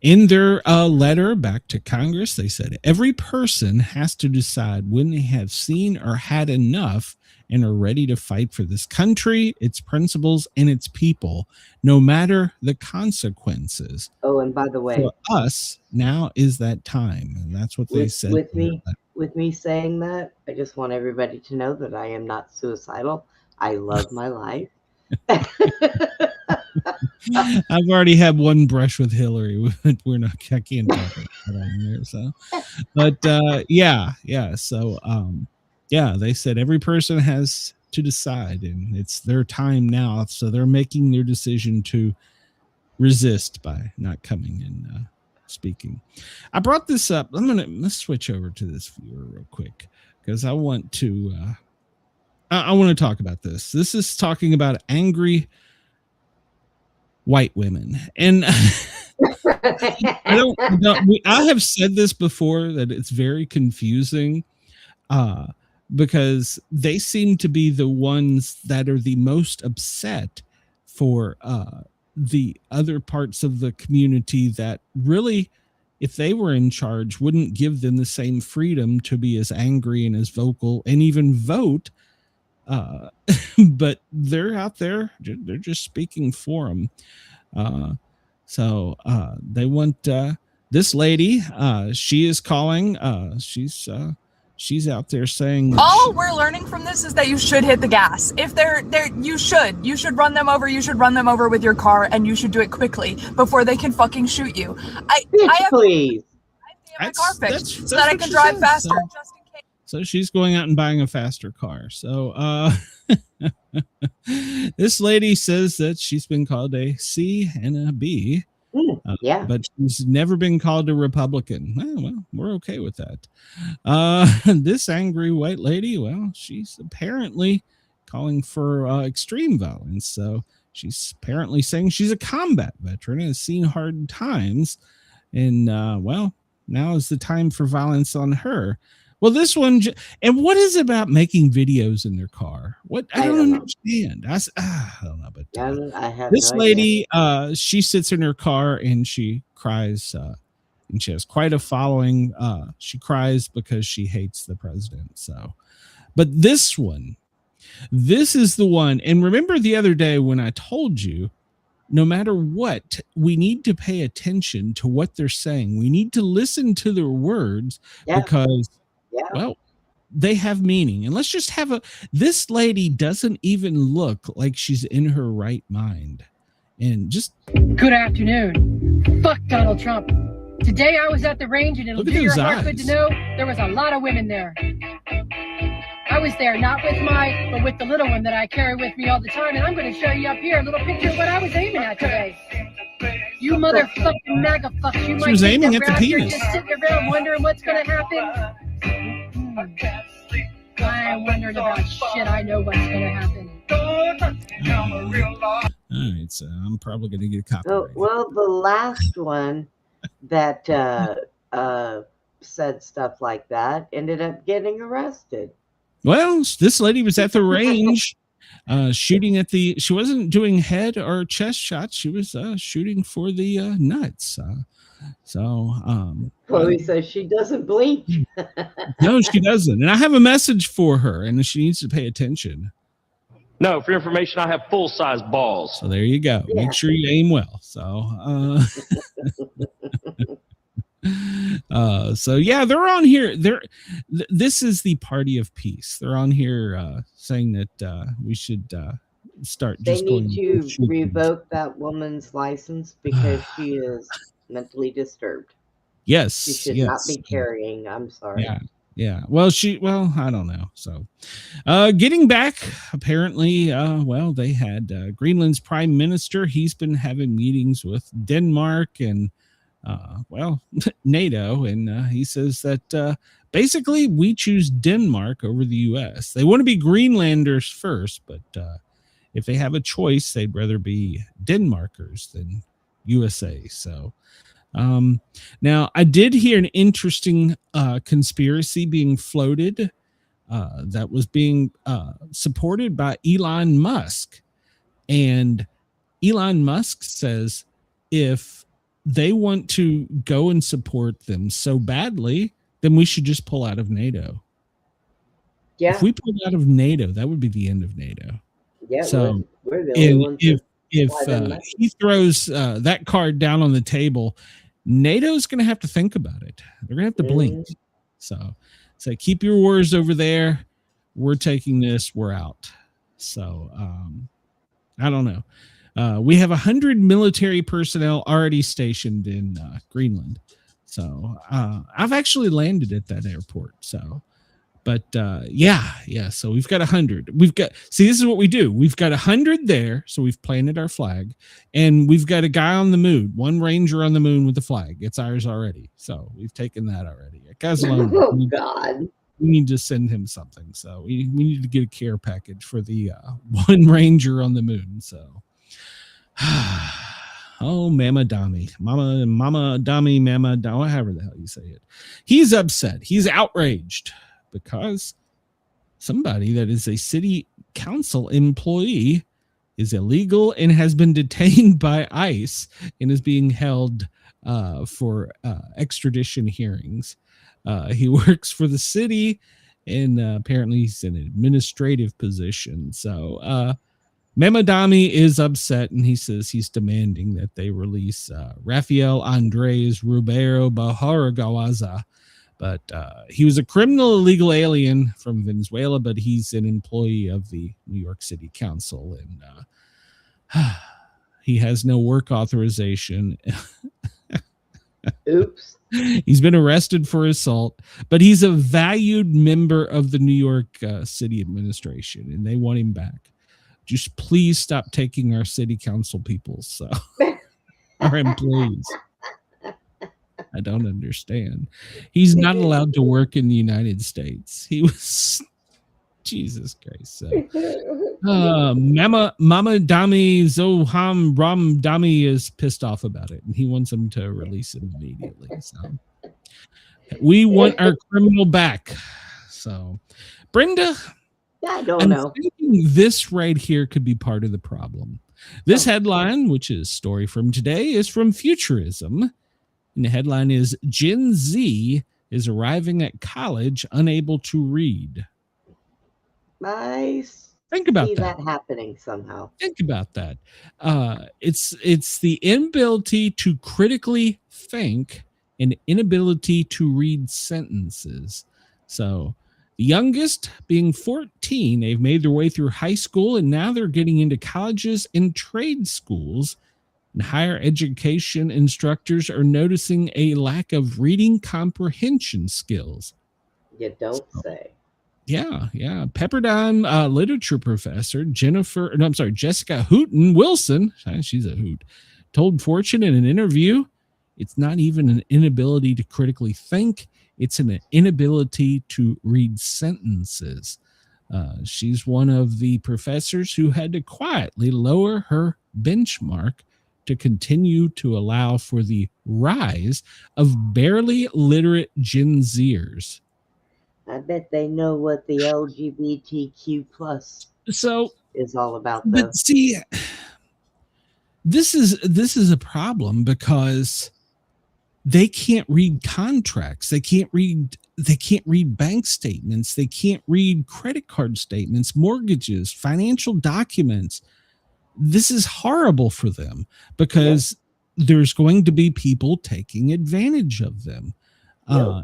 in their letter back to Congress, they said every person has to decide when they have seen or had enough and are ready to fight for this country, its principles, and its people, no matter the consequences. Oh, and by the way, for us, now is that time. And that's what they said. With me saying that, I just want everybody to know that I am not suicidal. I love my life. I've already had one brush with Hillary. I can't talk about that on here. So, but So, they said every person has to decide, and it's their time now. So they're making their decision to resist by not coming and speaking. I brought this up. Let's switch over to this viewer real quick because I want to talk about this. This is talking about angry white women, and I have said this before that it's very confusing because they seem to be the ones that are the most upset for the other parts of the community that really, if they were in charge, wouldn't give them the same freedom to be as angry and as vocal and even vote. But they're out there, they're just speaking for them. So they want this lady, she is calling, she's out there saying all we're learning from this is that you should hit the gas. If you should run them over. You should run them over with your car, and you should do it quickly before they can fucking shoot you. I have my car fixed so that I can drive faster. Just in case. So she's going out and buying a faster car. So this lady says that she's been called a C and a B. But she's never been called a Republican. Well, we're okay with that. This angry white lady, well, she's apparently calling for extreme violence. So she's apparently saying she's a combat veteran and has seen hard times. And, now is the time for violence on her. Well, this one, and what is it about making videos in their car? What I don't understand. I don't know, but I have this no lady, she sits in her car and she cries, and she has quite a following. She cries because she hates the president. So, but this is the one. And remember the other day when I told you, no matter what, we need to pay attention to what they're saying. We need to listen to their words because. Well, they have meaning. And let's just this lady doesn't even look like she's in her right mind. And just good afternoon. Fuck Donald Trump. Today I was at the range and it'll do your heart good to know there was a lot of women there. I was there not with but with the little one that I carry with me all the time. And I'm going to show you up here a little picture of what I was aiming at today. You motherfucking MAGA fucks. You might was aiming at the penis. Just sitting around wondering what's going to happen. I am wondering about shit. I know what's going to happen. All right, so I'm probably going to get a copyright. Well, the last one that said stuff like that ended up getting arrested. Well, this lady was at the range shooting at she wasn't doing head or chest shots. She was shooting for the nuts. Chloe says she doesn't blink. No, she doesn't. And I have a message for her, and she needs to pay attention. No, for your information, I have full-size balls. So there you go. Yeah. Make sure you aim well. So, they're on here. This is the party of peace. They're on here saying that we should start They just going. need to revoke that woman's license because she is mentally disturbed. Yes, She should yes. not be carrying. I'm sorry. Yeah. Well, I don't know. So, getting back, apparently, they had Greenland's prime minister. He's been having meetings with Denmark and, NATO. And he says that basically we choose Denmark over the U.S. They want to be Greenlanders first, but if they have a choice, they'd rather be Denmarkers than USA. So, now I did hear an interesting conspiracy being floated that was being supported by Elon Musk. And Elon Musk says if they want to go and support them so badly, then we should just pull out of NATO. Yeah. If we pulled out of NATO, that would be the end of NATO. Yeah. So we're the only ones. If he throws that card down on the table, NATO's going to have to think about it. They're going to have to blink. So say, keep your wars over there. We're taking this. We're out. So I don't know. We have 100 military personnel already stationed in Greenland. So I've actually landed at that airport. So. But yeah. So we've got 100. This is what we do. We've got 100 there. So we've planted our flag, and we've got a guy on the moon, one ranger on the moon with the flag. It's ours already. So we've taken that already. Oh God. We need to send him something. So we need to get a care package for the one ranger on the moon. So, oh, Mama Dami, however the hell you say it. He's upset. He's outraged. Because somebody that is a city council employee is illegal and has been detained by ICE and is being held for extradition hearings. He works for the city, and apparently he's in an administrative position. So Memadami is upset, and he says he's demanding that they release Rafael Andres Ribeiro Bajaragawaza. But he was a criminal illegal alien from Venezuela, but he's an employee of the New York City Council, and he has no work authorization. Oops. He's been arrested for assault, but he's a valued member of the New York City administration, and they want him back. Just please stop taking our city council people, so our employees. I don't understand. He's not allowed to work in the United States. He was, Jesus Christ. So, Mama Dami Zoham Ram Dami is pissed off about it, and he wants him to release him immediately. So, we want our criminal back. So, Brenda, I don't know. Thinking this right here could be part of the problem. This headline, which is story from today, is from Futurism. And the headline is Gen Z is arriving at college unable to read. Nice. Think about see that happening somehow. Think about that. It's the inability to critically think and inability to read sentences. So the youngest being 14, they've made their way through high school, and now they're getting into colleges and trade schools. And higher education instructors are noticing a lack of reading comprehension skills. You don't say. Yeah. Pepperdine literature professor Jessica Hooten Wilson, she's a hoot, told Fortune in an interview, it's not even an inability to critically think, it's an inability to read sentences. She's one of the professors who had to quietly lower her benchmark to continue to allow for the rise of barely literate Gen Zers. I bet they know what the LGBTQ plus is all about, though. But see, this is a problem because they can't read contracts. They can't read bank statements. They can't read credit card statements, mortgages, financial documents. This is horrible for them because there's going to be people taking advantage of them. I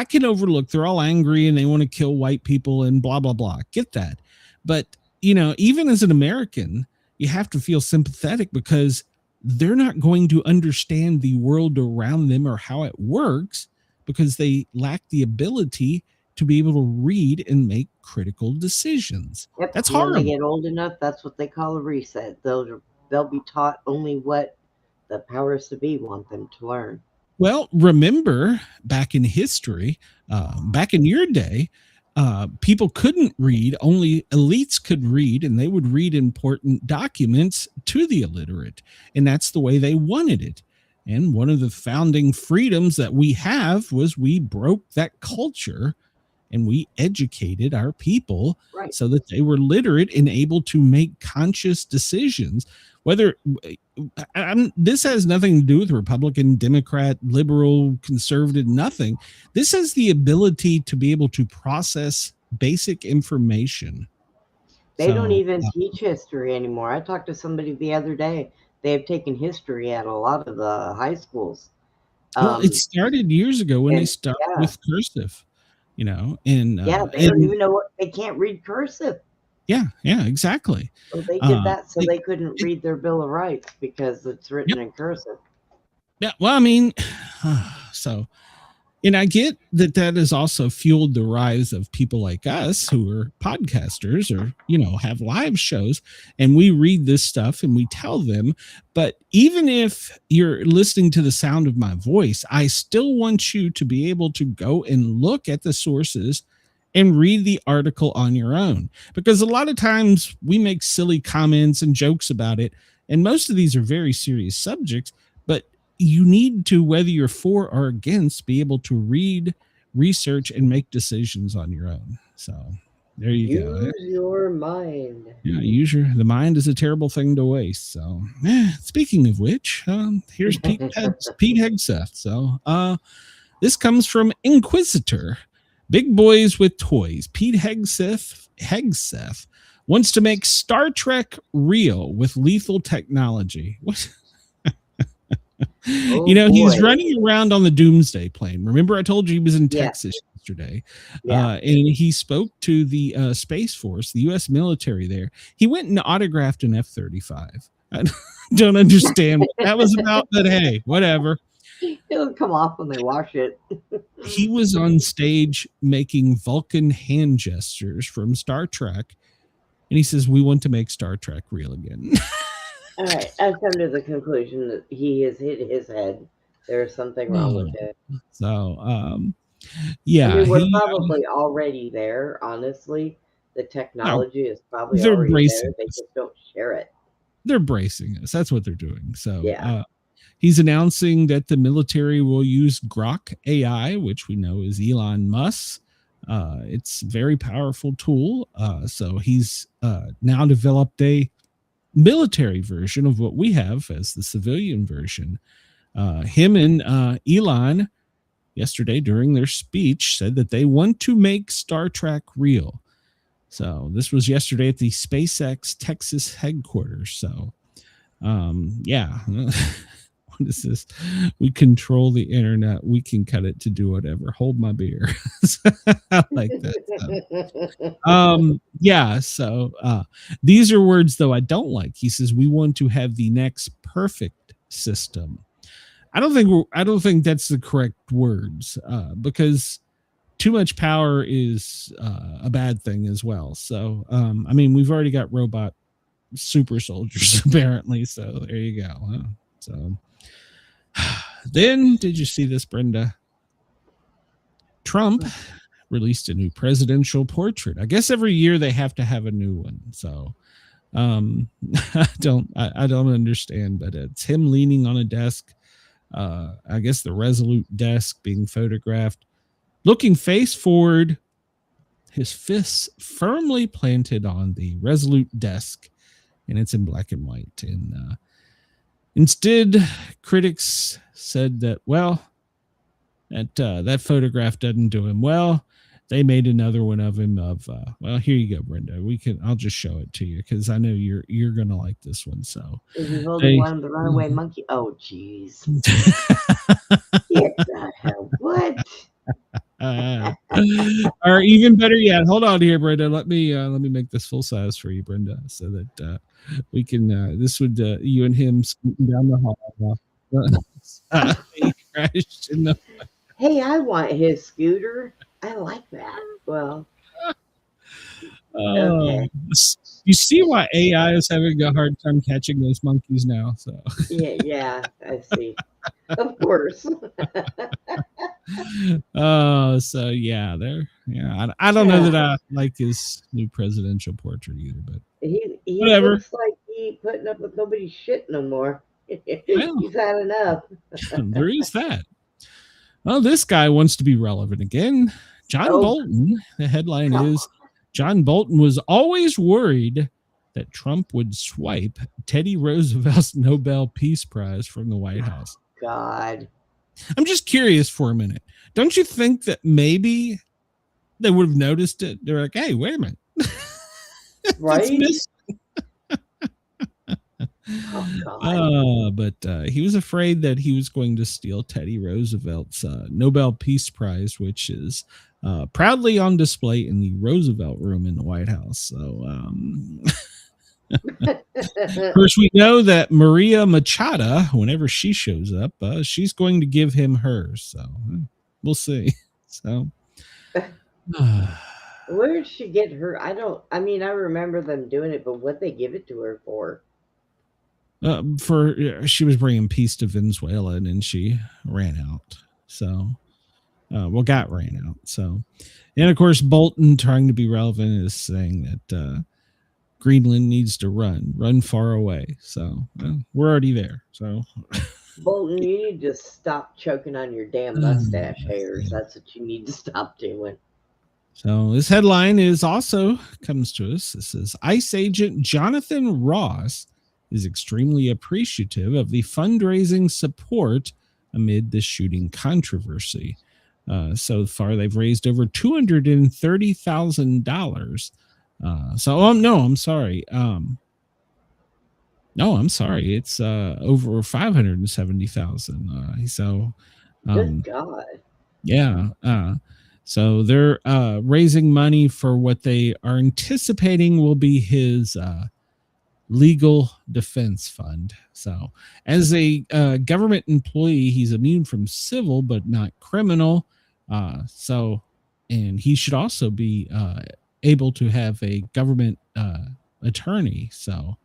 can overlook, they're all angry and they want to kill white people and blah, blah, blah. Get that. But, even as an American, you have to feel sympathetic because they're not going to understand the world around them or how it works because they lack the ability to be able to read and make critical decisions. Yep. That's When horrible. they get old enough, that's what they call a reset. They'll be taught only what the powers to be want them to learn. Well, remember back in history, back in your day, people couldn't read, only elites could read, and they would read important documents to the illiterate. And that's the way they wanted it. And one of the founding freedoms that we have was we broke that culture and we educated our people so that they were literate and able to make conscious decisions. Whether this has nothing to do with Republican, Democrat, liberal, conservative, nothing. This has the ability to be able to process basic information. They don't even teach history anymore. I talked to somebody the other day. They have taken history at a lot of the high schools. Well, it started years ago when they started with cursive, and they don't even know what they can't read cursive. Yeah, exactly. So they did that so they couldn't read their Bill of Rights because it's written in cursive. Yeah, well, I mean, and I get that has also fueled the rise of people like us who are podcasters or, have live shows, and we read this stuff and we tell them. But even if you're listening to the sound of my voice, I still want you to be able to go and look at the sources and read the article on your own, because a lot of times we make silly comments and jokes about it. And most of these are very serious subjects, but you need to, whether you're for or against, be able to read, research, and make decisions on your own. So there you go. Use your mind. Yeah, the mind is a terrible thing to waste. So speaking of which, here's Pete Hegseth. So this comes from Inquisitor. Big Boys with Toys. Pete Hegseth wants to make Star Trek real with lethal technology. What? He's running around on the Doomsday plane. Remember, I told you he was in Texas yesterday, and he spoke to the Space Force, the U.S. military there. He went and autographed an F-35. I don't understand what that was about, but hey, whatever. It'll come off when they wash it. He was on stage making Vulcan hand gestures from Star Trek, and he says, "We want to make Star Trek real again." All right, I've come to the conclusion that he has hit his head. There's something wrong with it. So, we're probably already there. Honestly, the technology is probably already there. They just don't share it. They're bracing us. That's what they're doing. So, he's announcing that the military will use Grok AI, which we know is Elon Musk. It's a very powerful tool. So he's now developed a military version of what we have as the civilian version. Him and Elon yesterday during their speech said that they want to make Star Trek real. So this was yesterday at the SpaceX Texas headquarters. So, what is this? We control the internet. We can cut it to do whatever. Hold my beer. I like that. So these are words though I don't like. He says we want to have the next perfect system. I don't think that's the correct words, because too much power is a bad thing as well. So we've already got robot super soldiers apparently. So there you go. Huh? So then, did you see this, Brenda? Trump released a new presidential portrait. I guess every year they have to have a new one. So I don't understand, but it's him leaning on a desk. I guess the Resolute desk being photographed, looking face forward, his fists firmly planted on the Resolute desk, and it's in black and white. And instead, critics said that, that photograph doesn't do him well. They made another one of him here you go, Brenda. I'll just show it to you because I know you're gonna like this one. So is he holding one of the runaway monkey? Oh, jeez. What? Or even better yet, hold on here, Brenda. Let me make this full size for you, Brenda, so that we can. This would you and him scooting down the hall. He crashed in the. Hey, I want his scooter. I like that. Well, okay. You see why AI is having a hard time catching those monkeys now. So Yeah, I see. Of course. So yeah, I don't know that I like his new presidential portrait either, but he whatever. Looks like he putting up with nobody's shit no more. He's had enough. There is that. Well, this guy wants to be relevant again. John Bolton. The headline is John Bolton was always worried that Trump would swipe Teddy Roosevelt's Nobel Peace Prize from the White House. God. I'm just curious for a minute. Don't you think that maybe they would have noticed it? They're like, hey, wait a minute. Right? But he was afraid that he was going to steal Teddy Roosevelt's Nobel Peace Prize, which is proudly on display in the Roosevelt Room in the White House. So, of course, we know that Maria Machado, whenever she shows up, she's going to give him hers. So we'll see. So, where did she get her? I remember them doing it, but what they give it to her for? She was bringing peace to Venezuela, and then she ran out. So, got ran out. So, and of course, Bolton, trying to be relevant, is saying that Greenland needs to run far away. So, we're already there. So, Bolton, you need to stop choking on your damn mustache hairs. That's what you need to stop doing. So, this headline comes to us. This is ICE agent Jonathan Ross is extremely appreciative of the fundraising support amid the shooting controversy. So far, they've raised over $230,000. I'm sorry. I'm sorry. It's over 570,000. Good God. Yeah. So they're raising money for what they are anticipating will be his legal defense fund. So as a government employee, he's immune from civil but not criminal. And he should also be able to have a government attorney. So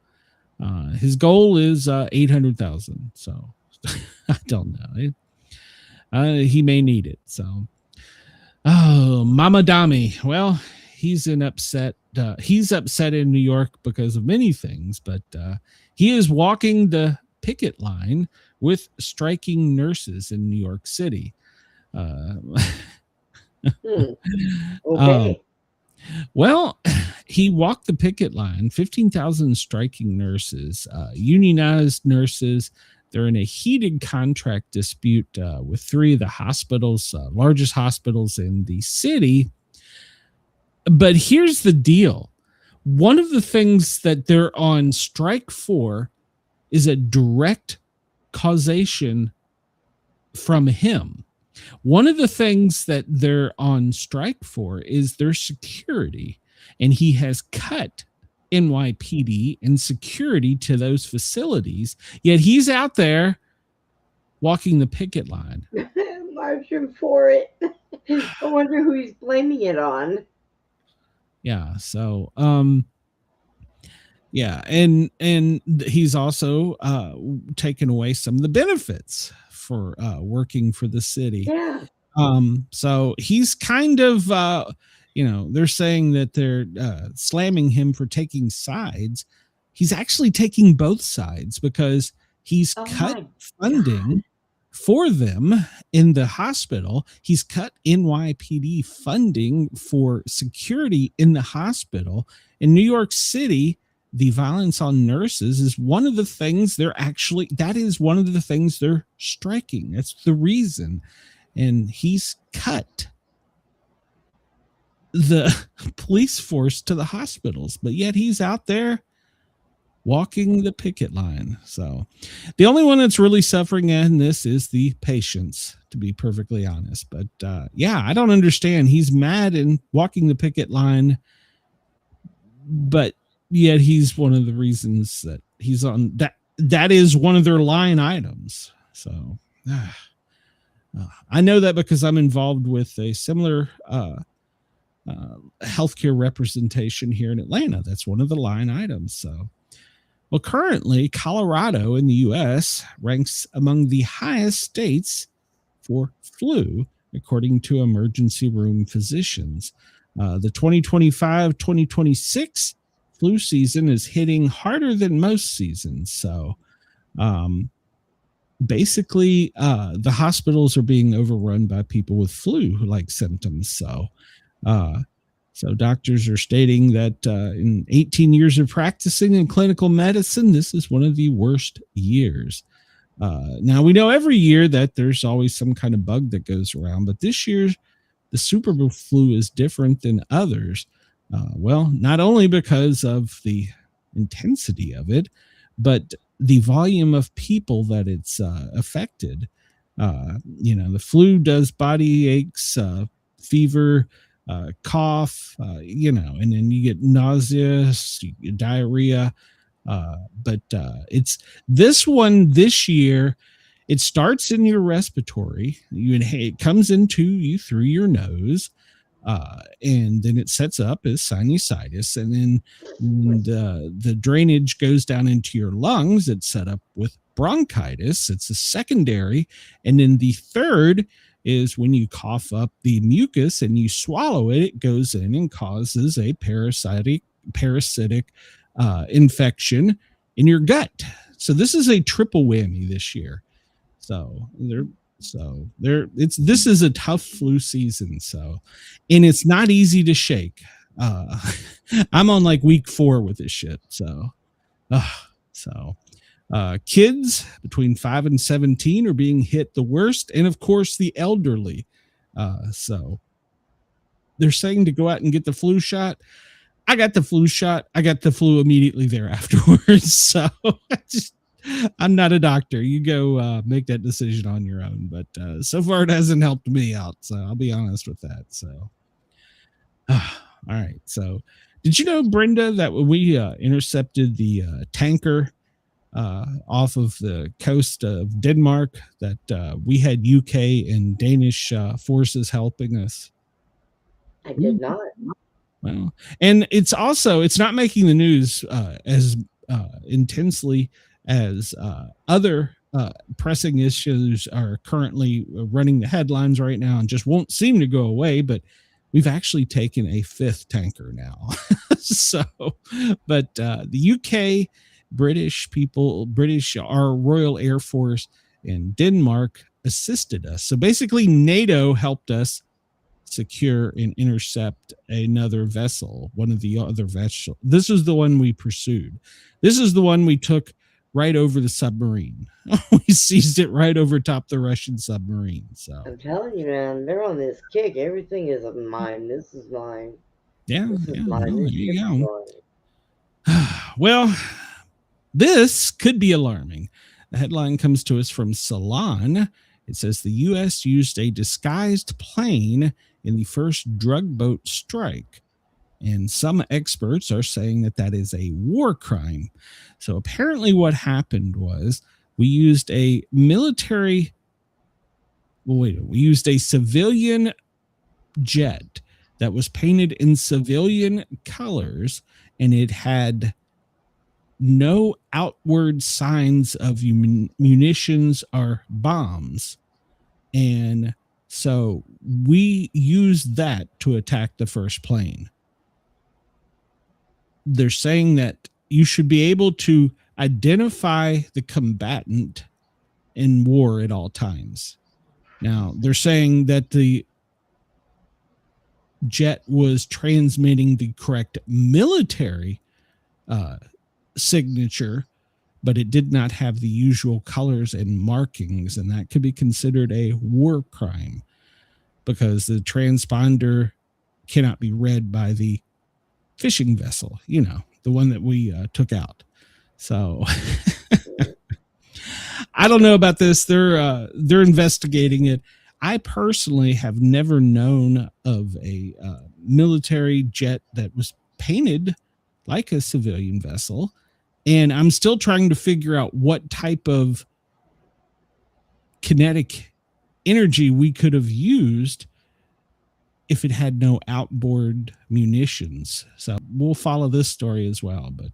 his goal is 800,000. So I don't know. He may need it. So Mama Dami. Well, he's upset in New York because of many things, but he is walking the picket line with striking nurses in New York City. Okay. Well, he walked the picket line, 15,000 striking nurses, unionized nurses. They're in a heated contract dispute with three of the hospitals, largest hospitals in the city. But here's the deal. One of the things that they're on strike for is a direct causation from him. One of the things that they're on strike for is their security. And he has cut NYPD and security to those facilities. Yet he's out there walking the picket line. Marching for it. I wonder who he's blaming it on. Yeah. So, and he's also taken away some of the benefits for working for the city. Yeah. So he's kind of, they're saying that they're slamming him for taking sides. He's actually taking both sides because he's cut funding for them in the hospital. He's cut NYPD funding for security in the hospital. In New York City, the violence on nurses is one of the things that is one of the things they're striking. That's the reason. And he's cut the police force to the hospitals, but yet he's out there walking the picket line. So the only one that's really suffering in this is the patients, to be perfectly honest. But yeah, I don't understand. He's mad and walking the picket line, but yet he's one of the reasons that he's on that. That is one of their line items. So I know that because I'm involved with a similar healthcare representation here in Atlanta. That's one of the line items. So, well, currently Colorado in the U.S. ranks among the highest states for flu, according to emergency room physicians. The 2025-2026 flu season is hitting harder than most seasons. So, basically, the hospitals are being overrun by people with flu-like symptoms. So, so doctors are stating that in 18 years of practicing in clinical medicine, this is one of the worst years. Now, we know every year that there's always some kind of bug that goes around, but this year, the Super Bowl flu is different than others. Well, not only because of the intensity of it, but the volume of people that it's affected. The flu does body aches, fever, cough, and then you get nausea, you get diarrhea. But it's this one this year. It starts in your respiratory. It comes into you through your nose. And then it sets up as sinusitis, and then the drainage goes down into your lungs. It's set up with bronchitis. It's a secondary. And then the third is when you cough up the mucus and you swallow it, it goes in and causes a parasitic infection in your gut. So this is a triple whammy this year. This is a tough flu season. So, and it's not easy to shake. I'm on like week 4 with this shit. So, kids between 5 and 17 are being hit the worst. And of course the elderly. So they're saying to go out and get the flu shot. I got the flu shot. I got the flu immediately there afterwards. So I'm not a doctor. You go make that decision on your own. But so far it hasn't helped me out. So I'll be honest with that. So, all right. So did you know, Brenda, that when we intercepted the tanker off of the coast of Denmark, that we had UK and Danish forces helping us? I did not. Well, and it's not making the news as intensely as other pressing issues are currently running the headlines right now and just won't seem to go away. But we've actually taken a 5th tanker now. But the UK, our Royal Air Force and Denmark assisted us. So basically NATO helped us secure and intercept another vessel, one of the other vessels. This is the one we pursued. This is the one we took right over the submarine. We seized it right over top the Russian submarine. So I'm telling you, man, they're on this kick. Everything is mine. This is mine. Yeah, this is mine. There you go. Well, this could be alarming. The headline comes to us from Salon. It says the U.S. used a disguised plane in the first drug boat strike. And some experts are saying that that is a war crime. So apparently what happened was we used a civilian jet that was painted in civilian colors, and it had no outward signs of munitions or bombs. And so we used that to attack the first plane. They're saying that you should be able to identify the combatant in war at all times. Now, they're saying that the jet was transmitting the correct military signature, but it did not have the usual colors and markings, and that could be considered a war crime because the transponder cannot be read by the fishing vessel, the one that we took out. So I don't know about this. They're investigating it. I personally have never known of a military jet that was painted like a civilian vessel, and I'm still trying to figure out what type of kinetic energy we could have used if it had no outboard munitions. So we'll follow this story as well, but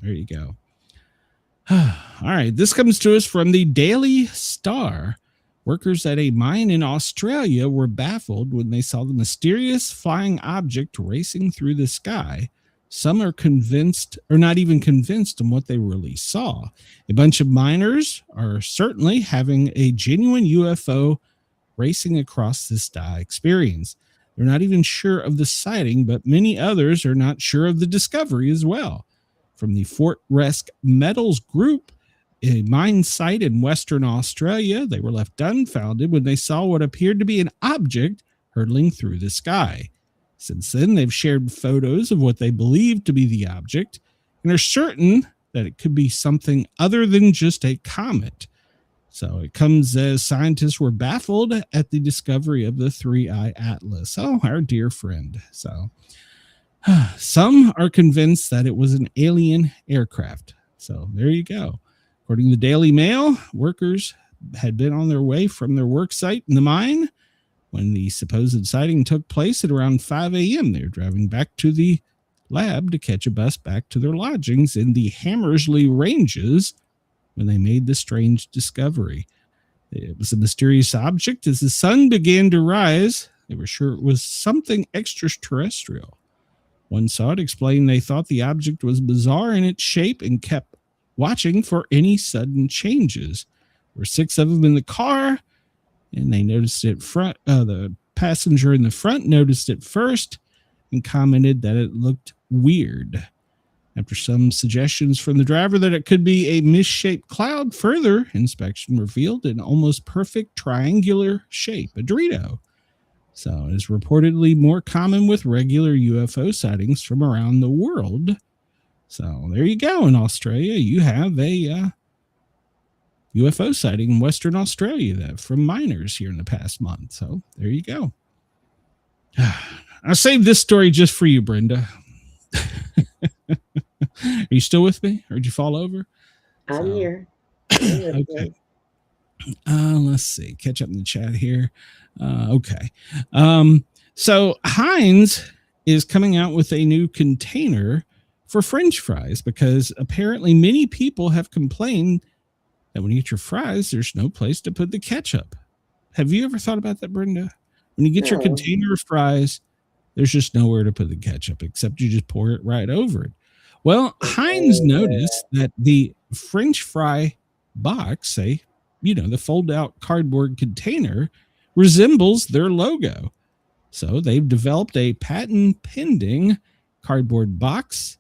there you go. All right, this comes to us from the Daily Star. Workers at a mine in Australia were baffled when they saw the mysterious flying object racing through the sky. Some are convinced, or not even convinced, on what they really saw. A bunch of miners are certainly having a genuine UFO racing across the sky experience. They're not even sure of the sighting, but many others are not sure of the discovery as well. From the Fort Resk Metals Group, a mine site in Western Australia, they were left dumbfounded when they saw what appeared to be an object hurtling through the sky. Since then, they've shared photos of what they believe to be the object and are certain that it could be something other than just a comet. So it comes as scientists were baffled at the discovery of the Three-Eye Atlas. Oh, our dear friend. So some are convinced that it was an alien aircraft. So there you go. According to the Daily Mail, workers had been on their way from their work site in the mine when the supposed sighting took place at around 5 a.m. They were driving back to the lab to catch a bus back to their lodgings in the Hammersley Ranges when they made the strange discovery. It was a mysterious object. As the sun began to rise, they were sure it was something extraterrestrial. One saw it, explained they thought the object was bizarre in its shape and kept watching for any sudden changes. There were 6 of them in the car, and they noticed it front. The passenger in the front noticed it first and commented that it looked weird. After some suggestions from the driver that it could be a misshaped cloud, further inspection revealed an almost perfect triangular shape, a Dorito. So it is reportedly more common with regular UFO sightings from around the world. So there you go. In Australia, you have a UFO sighting in Western Australia that from miners here in the past month. So there you go. I saved this story just for you, Brenda. Are you still with me, or did you fall over? I'm here. Okay. Let's see. Catch up in the chat here. Okay. So Heinz is coming out with a new container for French fries because apparently many people have complained that when you eat your fries, there's no place to put the ketchup. Have you ever thought about that, Brenda? When you get your container of fries, there's just nowhere to put the ketchup except you just pour it right over it. Well, Heinz noticed that the French fry box, the fold-out cardboard container, resembles their logo. So they've developed a patent-pending cardboard box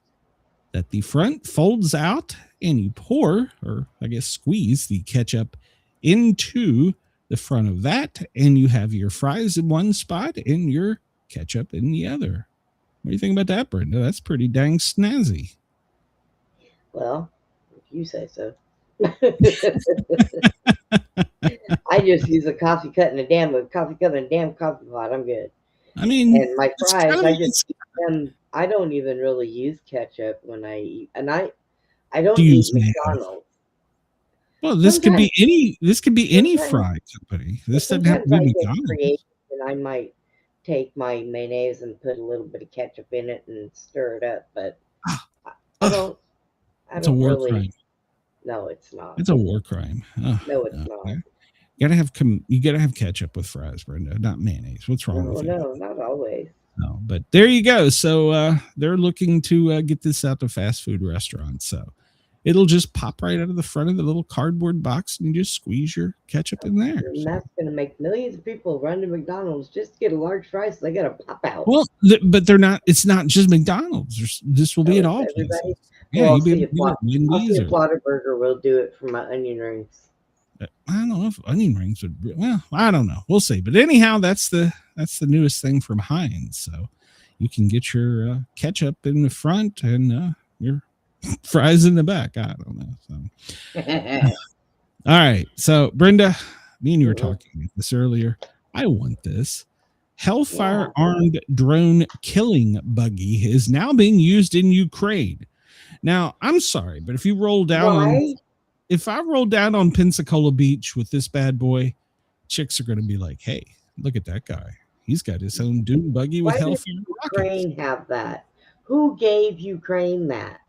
that the front folds out, and you pour, or I guess squeeze, the ketchup into the front of that, and you have your fries in one spot and your ketchup in the other. What do you think about that, Brenda? That's pretty dang snazzy. Well, if you say so. I just use a coffee cup and a damn coffee pot. I'm good. I mean, and my fries, I just eat them. I don't even really use ketchup when I eat, and I don't eat McDonald's. Well, this could be any fry company. This doesn't have to be McDonald's. And I might take my mayonnaise and put a little bit of ketchup in it and stir it up, but I don't. It's a war crime. No, it's not. It's a war crime. No, it's not. You gotta have ketchup with fries, Brenda, not mayonnaise. What's wrong with you? No, not always. No, but there you go. So they're looking to get this out to fast food restaurants. So it'll just pop right out of the front of the little cardboard box, and you just squeeze your ketchup in there. And that's going to make millions of people run to McDonald's just to get a large fry, so they got to pop out. Well, but they're not. It's not just McDonald's. This will be at all places. Yeah, I'll see if Whataburger will do it for my onion rings. I don't know if onion rings would. Well, I don't know. We'll see. But anyhow, that's the newest thing from Heinz. So you can get your ketchup in the front and your fries in the back. I don't know. So. All right. So, Brenda, me and you were talking about this earlier. I want this. Hellfire armed drone killing buggy is now being used in Ukraine. Now, I'm sorry, but if you roll down, if I roll down on Pensacola Beach with this bad boy, chicks are going to be like, "Hey, look at that guy. He's got his own dune buggy with Hellfire rockets." Ukraine have that? Who gave Ukraine that?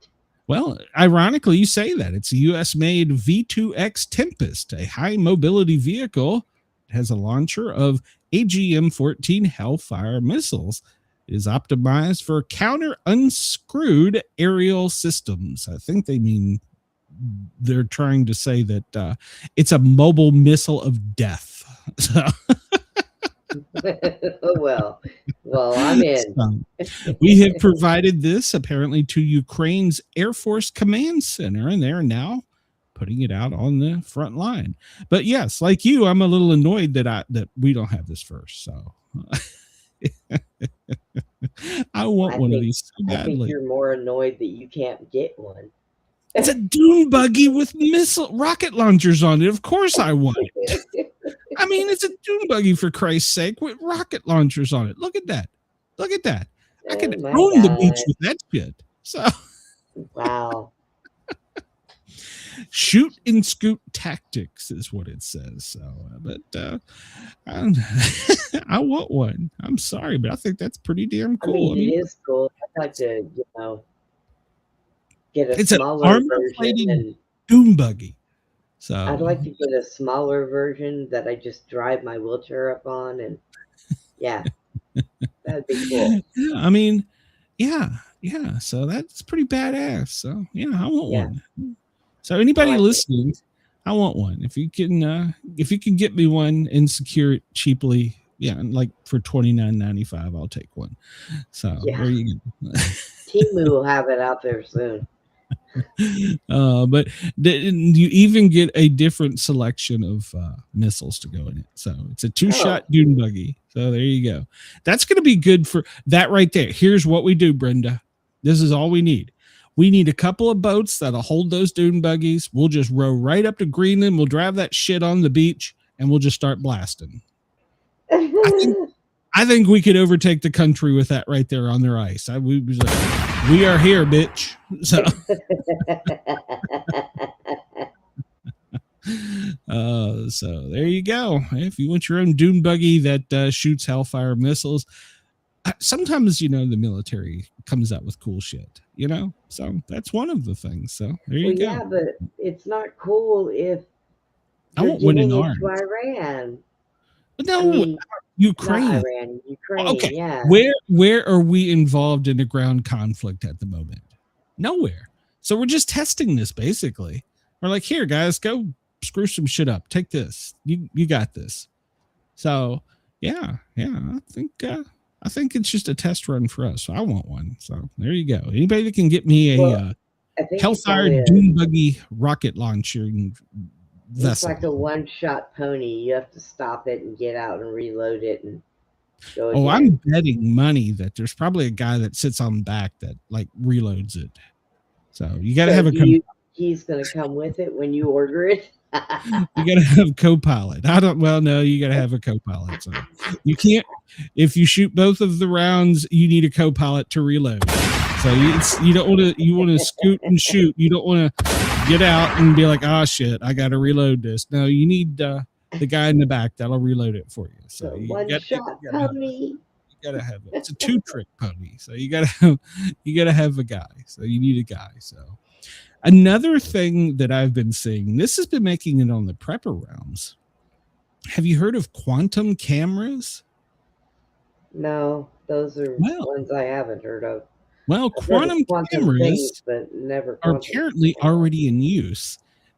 Well, ironically, you say that. It's a U.S.-made V2X Tempest, a high-mobility vehicle. It has a launcher of AGM-14 Hellfire missiles. It is optimized for counter-unscrewed aerial systems. I think they mean they're trying to say that it's a mobile missile of death. So. well, I'm in. We have provided this apparently to Ukraine's Air Force Command Center, and they're now putting it out on the front line. But yes, like you, I'm a little annoyed that we don't have this first. So I want one of these so badly. I think you're more annoyed that you can't get one. It's a dune buggy with rocket launchers on it. Of course I want it. I mean, it's a dune buggy, for Christ's sake, with rocket launchers on it. Look at that. Look at that. I could own the beach with that shit. So, wow. Shoot and scoot tactics is what it says. So, but I want one. I'm sorry, but I think that's pretty damn cool. I mean, it is cool. I'd like to, get a it's smaller an version and dune buggy. So I'd like to get a smaller version that I just drive my wheelchair up on, and that'd be cool. Yeah, I mean, yeah. So that's pretty badass. So I want one. So anybody listening, I want one. If you can get me one and secure it cheaply, like for $29.95, I'll take one. So there you go. Timu will have it out there soon. But you even get a different selection of missiles to go in it. So it's a 2-shot dune buggy. So there you go. That's going to be good for that right there. Here's what we do, Brenda. This is all we need. We need a couple of boats that'll hold those dune buggies. We'll just row right up to Greenland. We'll drive that shit on the beach, and we'll just start blasting. I think we could overtake the country with that right there on their ice. We are here, bitch. So, so there you go. If you want your own dune buggy that shoots Hellfire missiles, sometimes the military comes out with cool shit. So that's one of the things. So there you go. Yeah, but it's not cool if I want one in arms. Iran. No. Ukraine. Okay. Yeah. Where are we involved in a ground conflict at the moment? Nowhere. So we're just testing this basically. We're like, here, guys, go screw some shit up. Take this. You got this. So I think it's just a test run for us. So I want one. So there you go. Anybody that can get me a Hellfire dune buggy rocket launcher vessel. It's like a one-shot pony. You have to stop it and get out and reload it and go again. I'm betting money that there's probably a guy that sits on the back that reloads it. So you got to have he's going to come with it when you order it. You got to have co-pilot. No, you got to have a co-pilot. So you can't, if you shoot both of the rounds, you need a co-pilot to reload. So you don't want to, you want to scoot and shoot. You don't want to get out and be like, oh shit, I got to reload this. No, you need the guy in the back that'll reload it for you. So one shot pony. You gotta have it. It's a 2-trick pony. So you gotta have a guy. So you need a guy. So another thing that I've been seeing, this has been making it on the prepper rounds. Have you heard of quantum cameras? No, those are ones I haven't heard of. Well, quantum cameras things, but never are apparently already in use.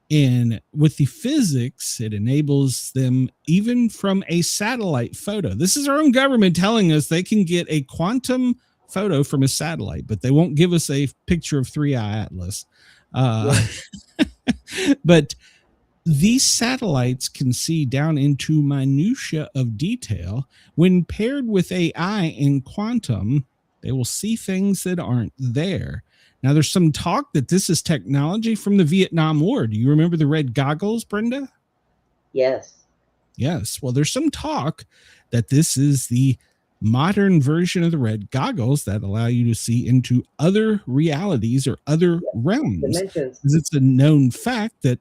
And with the physics, it enables them even from a satellite photo. This is our own government telling us they can get a quantum photo from a satellite, but they won't give us a picture of 3-eye Atlas. But these satellites can see down into minutia of detail. When paired with AI and quantum, they will see things that aren't there. Now, there's some talk that this is technology from the Vietnam War. Do you remember the red goggles, Brenda? Yes. Yes. Well, there's some talk that this is the modern version of the red goggles that allow you to see into other realities or other realms. Dimensions. Because it's a known fact that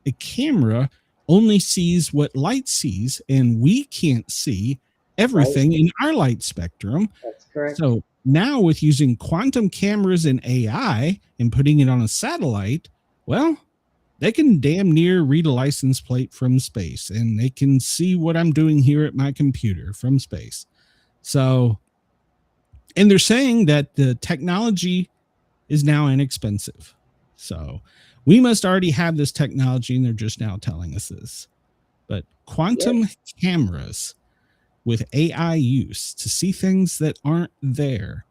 a camera only sees what light sees, and we can't see everything in our light spectrum. That's correct. So now with using quantum cameras and AI and putting it on a satellite, well, they can damn near read a license plate from space, and they can see what I'm doing here at my computer from space. So, and they're saying that the technology is now inexpensive. So we must already have this technology, and they're just now telling us this. But quantum cameras with AI use to see things that aren't there.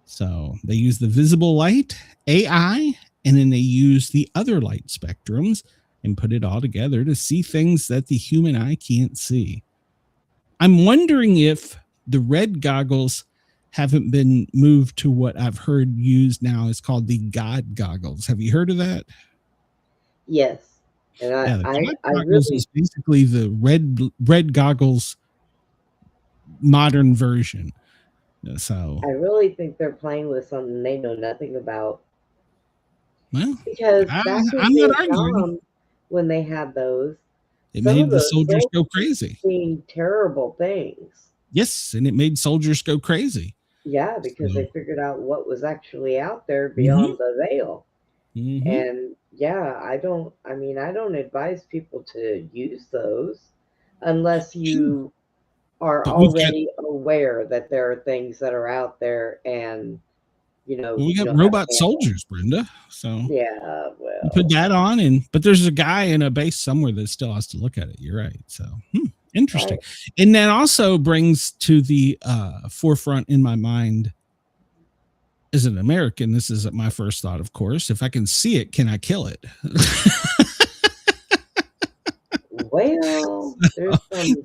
So they use the visible light, AI, and then they use the other light spectrums and put it all together to see things that the human eye can't see. I'm wondering if the red goggles haven't been moved to what I've heard used now is called the God goggles. Have you heard of that? Yes. And I really is basically the red goggles modern version. So I really think they're playing with something they know nothing about. Well, because back I'm in not arguing. Vietnam, when they had those, It made the soldiers go crazy. Seeing terrible things. Yes, and it made soldiers go crazy. Yeah, because they figured out what was actually out there beyond the veil. And yeah, I don't advise people to use those unless you are already aware that there are things that are out there, and you know, we got robot soldiers, Brenda. So yeah, well, you put that on, but there's a guy in a base somewhere that still has to look at it. You're right. So interesting. Right. And that also brings to the forefront in my mind, as an American, this isn't my first thought, of course. If I can see it, can I kill it? Well, there's some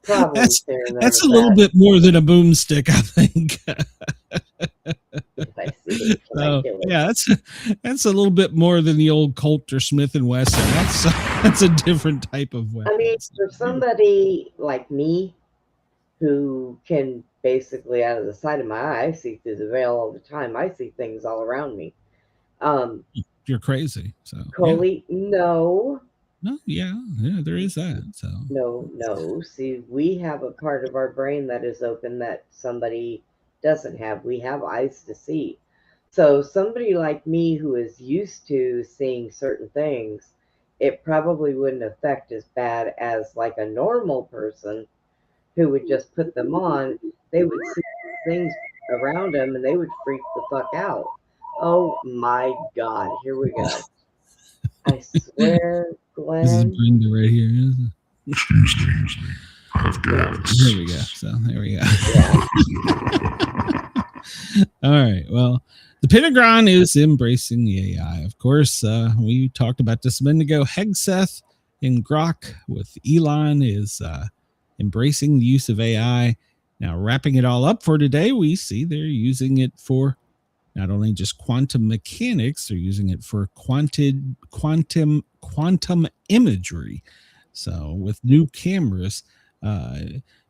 problems there. That's a little bit more than a boomstick, I think. If I see it, can I kill it? Yeah, that's a little bit more than the old Colt or Smith and Wesson. That's a different type of weapon. I mean, for somebody like me, who can basically, out of the side of my eye, I see through the veil all the time. I see things all around me. You're crazy. So Coley, no, yeah, there is that. So no. See, we have a part of our brain that is open that somebody doesn't have. We have eyes to see. So somebody like me who is used to seeing certain things, it probably wouldn't affect as bad as like a normal person who would just put them on. They would see things around them and they would freak the fuck out. Oh my God, here we go. I swear, Glenn. This is Brenda right here, isn't it? Excuse me, I've got. There we go. So there we go. Yeah. All right. Well, the Pentagon is embracing the AI. Of course, we talked about this a minute ago. Hegseth and Grok with Elon is embracing the use of AI. Now, wrapping it all up for today, we see they're using it for not only just quantum mechanics, they're using it for quantum imagery. So with new cameras,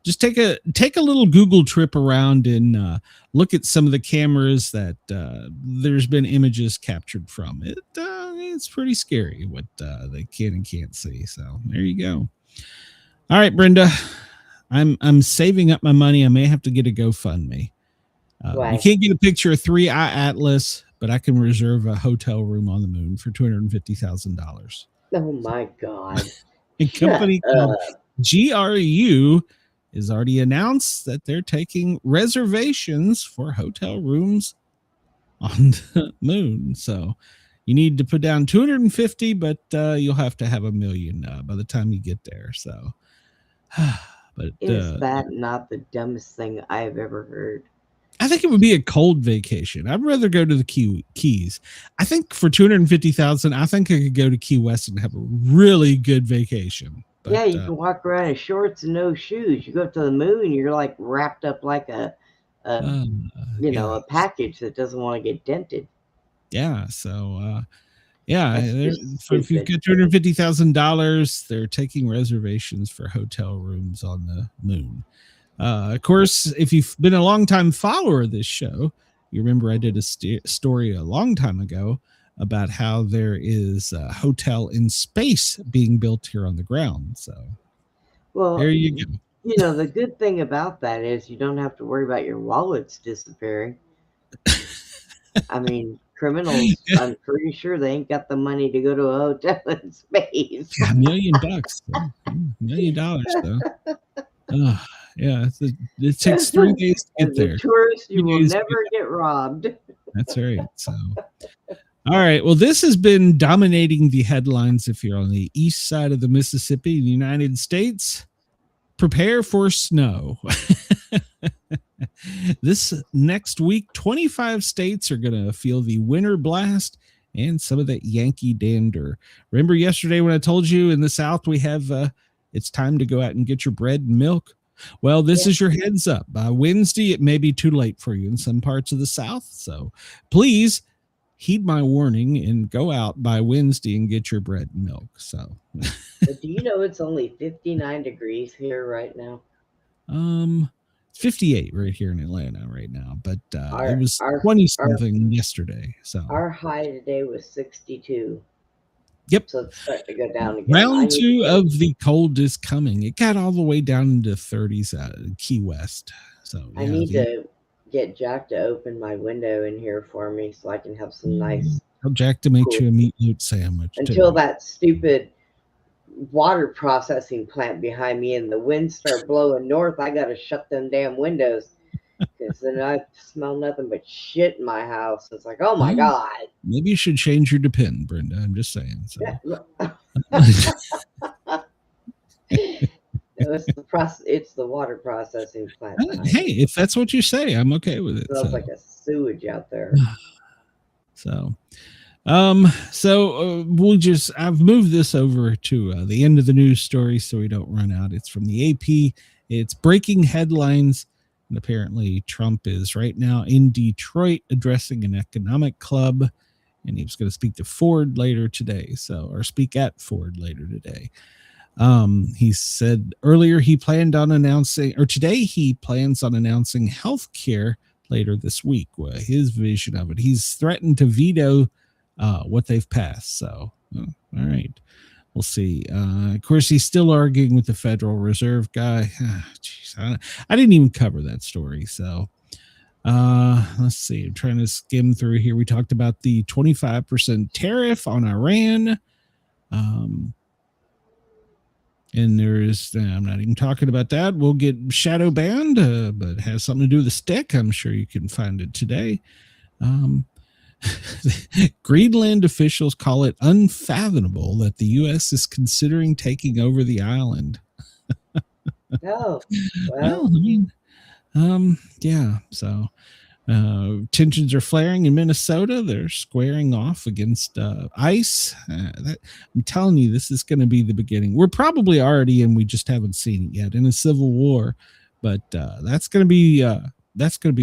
just take a little Google trip around and look at some of the cameras that there's been images captured from. It's pretty scary what they can and can't see. So there you go. All right, Brenda, I'm saving up my money. I may have to get a GoFundMe. You can't get a picture of 3-eye Atlas, but I can reserve a hotel room on the moon for $250,000. Oh my God. A company called GRU has already announced that they're taking reservations for hotel rooms on the moon. So you need to put down 250, but you'll have to have $1 million by the time you get there. So, but is that not the dumbest thing I've ever heard? I think it would be a cold vacation. I'd rather go to the Keys. I think for $250,000, I think I could go to Key West and have a really good vacation. But, yeah, you can walk around in shorts and no shoes. You go up to the moon, you're like wrapped up like a package that doesn't want to get dented. Yeah. So, if you've got $250,000, they're taking reservations for hotel rooms on the moon. Of course, if you've been a longtime follower of this show, you remember I did a story a long time ago about how there is a hotel in space being built here on the ground. So, well, there you go. You know, the good thing about that is you don't have to worry about your wallets disappearing. I mean, criminals, I'm pretty sure they ain't got the money to go to a hotel in space. Yeah, $1 million. $1 million, though. Yeah, it takes 3 days to get there. As a tourist, you will never get robbed. That's right. So, all right. Well, this has been dominating the headlines. If you're on the east side of the Mississippi in the United States, prepare for snow. This next week, 25 states are going to feel the winter blast and some of that Yankee dander. Remember yesterday when I told you in the South we have it's time to go out and get your bread and milk? Well, this is your heads up. By Wednesday, it may be too late for you in some parts of the South. So please heed my warning and go out by Wednesday and get your bread and milk. So, but do you know it's only 59 degrees here right now? 58 right here in Atlanta right now, but it was 20 something yesterday. So our high today was 62. Yep. So it's starting to go down again. Round 2 of the cold is coming. It got all the way down into 30s out of Key West. So I need to get Jack to open my window in here for me so I can have some nice. Tell Jack to make you a meatloaf sandwich. Until that stupid water processing plant behind me and the winds start blowing north, I got to shut them damn windows because then I smell nothing but shit in my house. It's like, oh my God. Maybe you should change your depend, Brenda. I'm just saying. So. It's the water processing plant. Hey, if that's what you say, I'm okay with it. It smells like a sewage out there. So, I've moved this over to the end of the news story so we don't run out. It's from the AP. It's breaking headlines. And apparently Trump is right now in Detroit addressing an economic club, and he was going to speak to Ford later today. Or speak at Ford later today. He said earlier he planned on announcing, or today he plans on announcing health care later this week. His vision of it. He's threatened to veto what they've passed. So, all right, we'll see. Of course, he's still arguing with the Federal Reserve guy. I didn't even cover that story. So, let's see. I'm trying to skim through here. We talked about the 25% tariff on Iran. And there's, I'm not even talking about that. We'll get shadow banned, but it has something to do with the stick. I'm sure you can find it today. Greenland officials call it unfathomable that the U.S. is considering taking over the island. Oh, well, I mean, yeah. So tensions are flaring in Minnesota. They're squaring off against ICE. I'm telling you, this is going to be the beginning. We're probably already, and we just haven't seen it yet, in a civil war. But that's going to be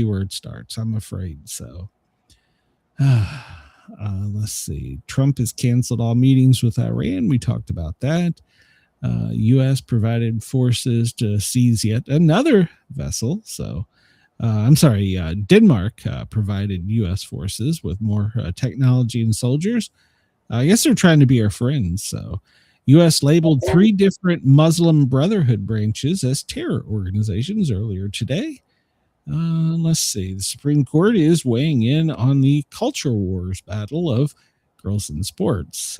where it starts, I'm afraid. So let's see. Trump has canceled all meetings with Iran. We talked about that. U.S. provided forces to seize yet another vessel. So, I'm sorry, Denmark provided U.S. forces with more technology and soldiers. I guess they're trying to be our friends. So, U.S. labeled 3 different Muslim Brotherhood branches as terror organizations earlier today. Let's see. The Supreme Court is weighing in on the culture wars battle of girls in sports.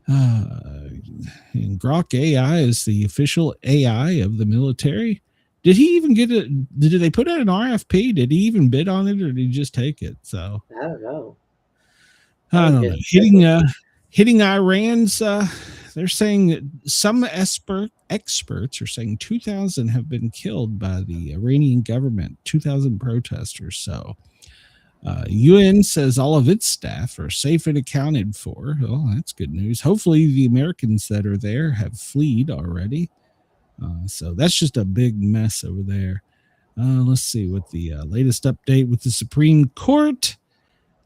And Grok AI is the official AI of the military. Did he even get it? Did they put out an RFP? Did he even bid on it, or did he just take it? So I don't know. I don't know. Hitting Iran's. They're saying that some experts are saying 2,000 have been killed by the Iranian government. 2,000 protesters. So. UN says all of its staff are safe and accounted for. Well, that's good news. Hopefully the Americans that are there have fled already. So that's just a big mess over there. Let's see what the latest update with the Supreme Court.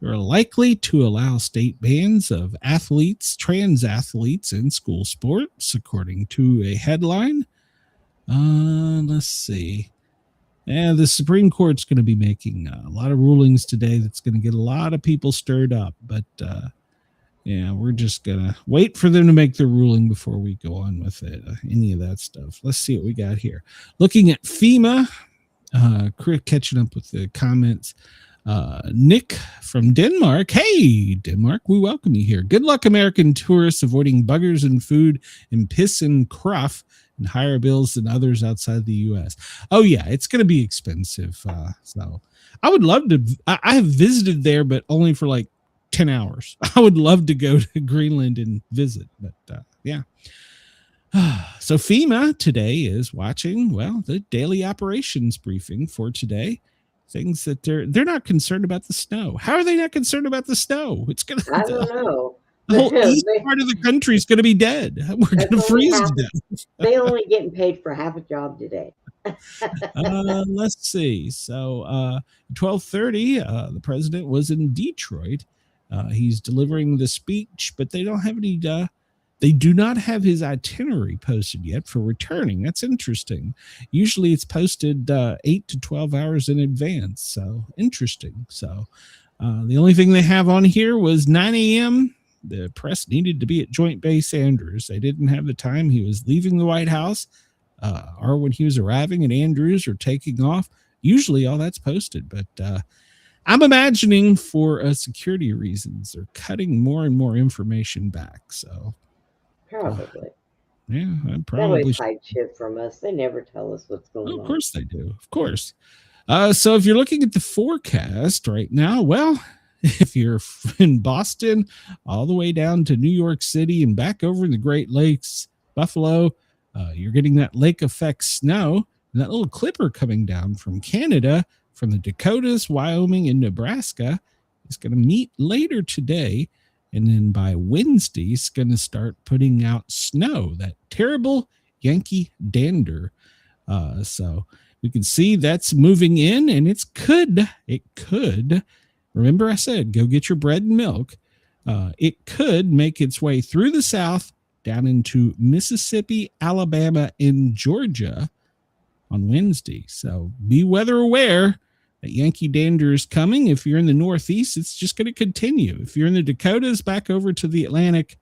They're likely to allow state bans of athletes, trans athletes in school sports, according to a headline. Let's see. Yeah, the Supreme Court's going to be making a lot of rulings today that's going to get a lot of people stirred up. But, yeah, we're just going to wait for them to make their ruling before we go on with it, any of that stuff. Let's see what we got here. Looking at FEMA, catching up with the comments. Nick from Denmark. Hey, Denmark, we welcome you here. Good luck, American tourists, avoiding buggers and food and piss and cruff and higher bills than others outside the U.S. Oh, yeah, it's going to be expensive. So I would love to. I have visited there, but only for like 10 hours. I would love to go to Greenland and visit, but yeah. So FEMA today is watching, well, the daily operations briefing for today. Things that they're not concerned about the snow. How are they not concerned about the snow? It's gonna. I don't know. The whole east part of the country is going to be dead. We're going to freeze to death. They only getting paid for half a job today. Let's see. So 12:30, the president was in Detroit. He's delivering the speech, but they don't have any. They do not have his itinerary posted yet for returning. That's interesting. Usually it's posted 8 to 12 hours in advance. So interesting. So the only thing they have on here was 9 a.m. The press needed to be at Joint Base Andrews. They didn't have the time he was leaving the White House or when he was arriving at Andrews or taking off. Usually all that's posted, but I'm imagining for security reasons, they're cutting more and more information back. So probably. Yeah, I probably. They always hide shit from us. They never tell us what's going on. Of course they do. Of course. So if you're looking at the forecast right now, well, if you're in Boston, all the way down to New York City and back over in the Great Lakes, Buffalo, you're getting that lake effect snow and that little clipper coming down from Canada, from the Dakotas, Wyoming, and Nebraska is going to meet later today. And then by Wednesday, it's going to start putting out snow, that terrible Yankee dander. So we can see that's moving in, and it could, remember I said, go get your bread and milk. It could make its way through the South down into Mississippi, Alabama, and Georgia on Wednesday. So be weather aware. That Yankee dander is coming. If you're in the Northeast, it's just going to continue. If you're in the Dakotas, back over to the Atlantic,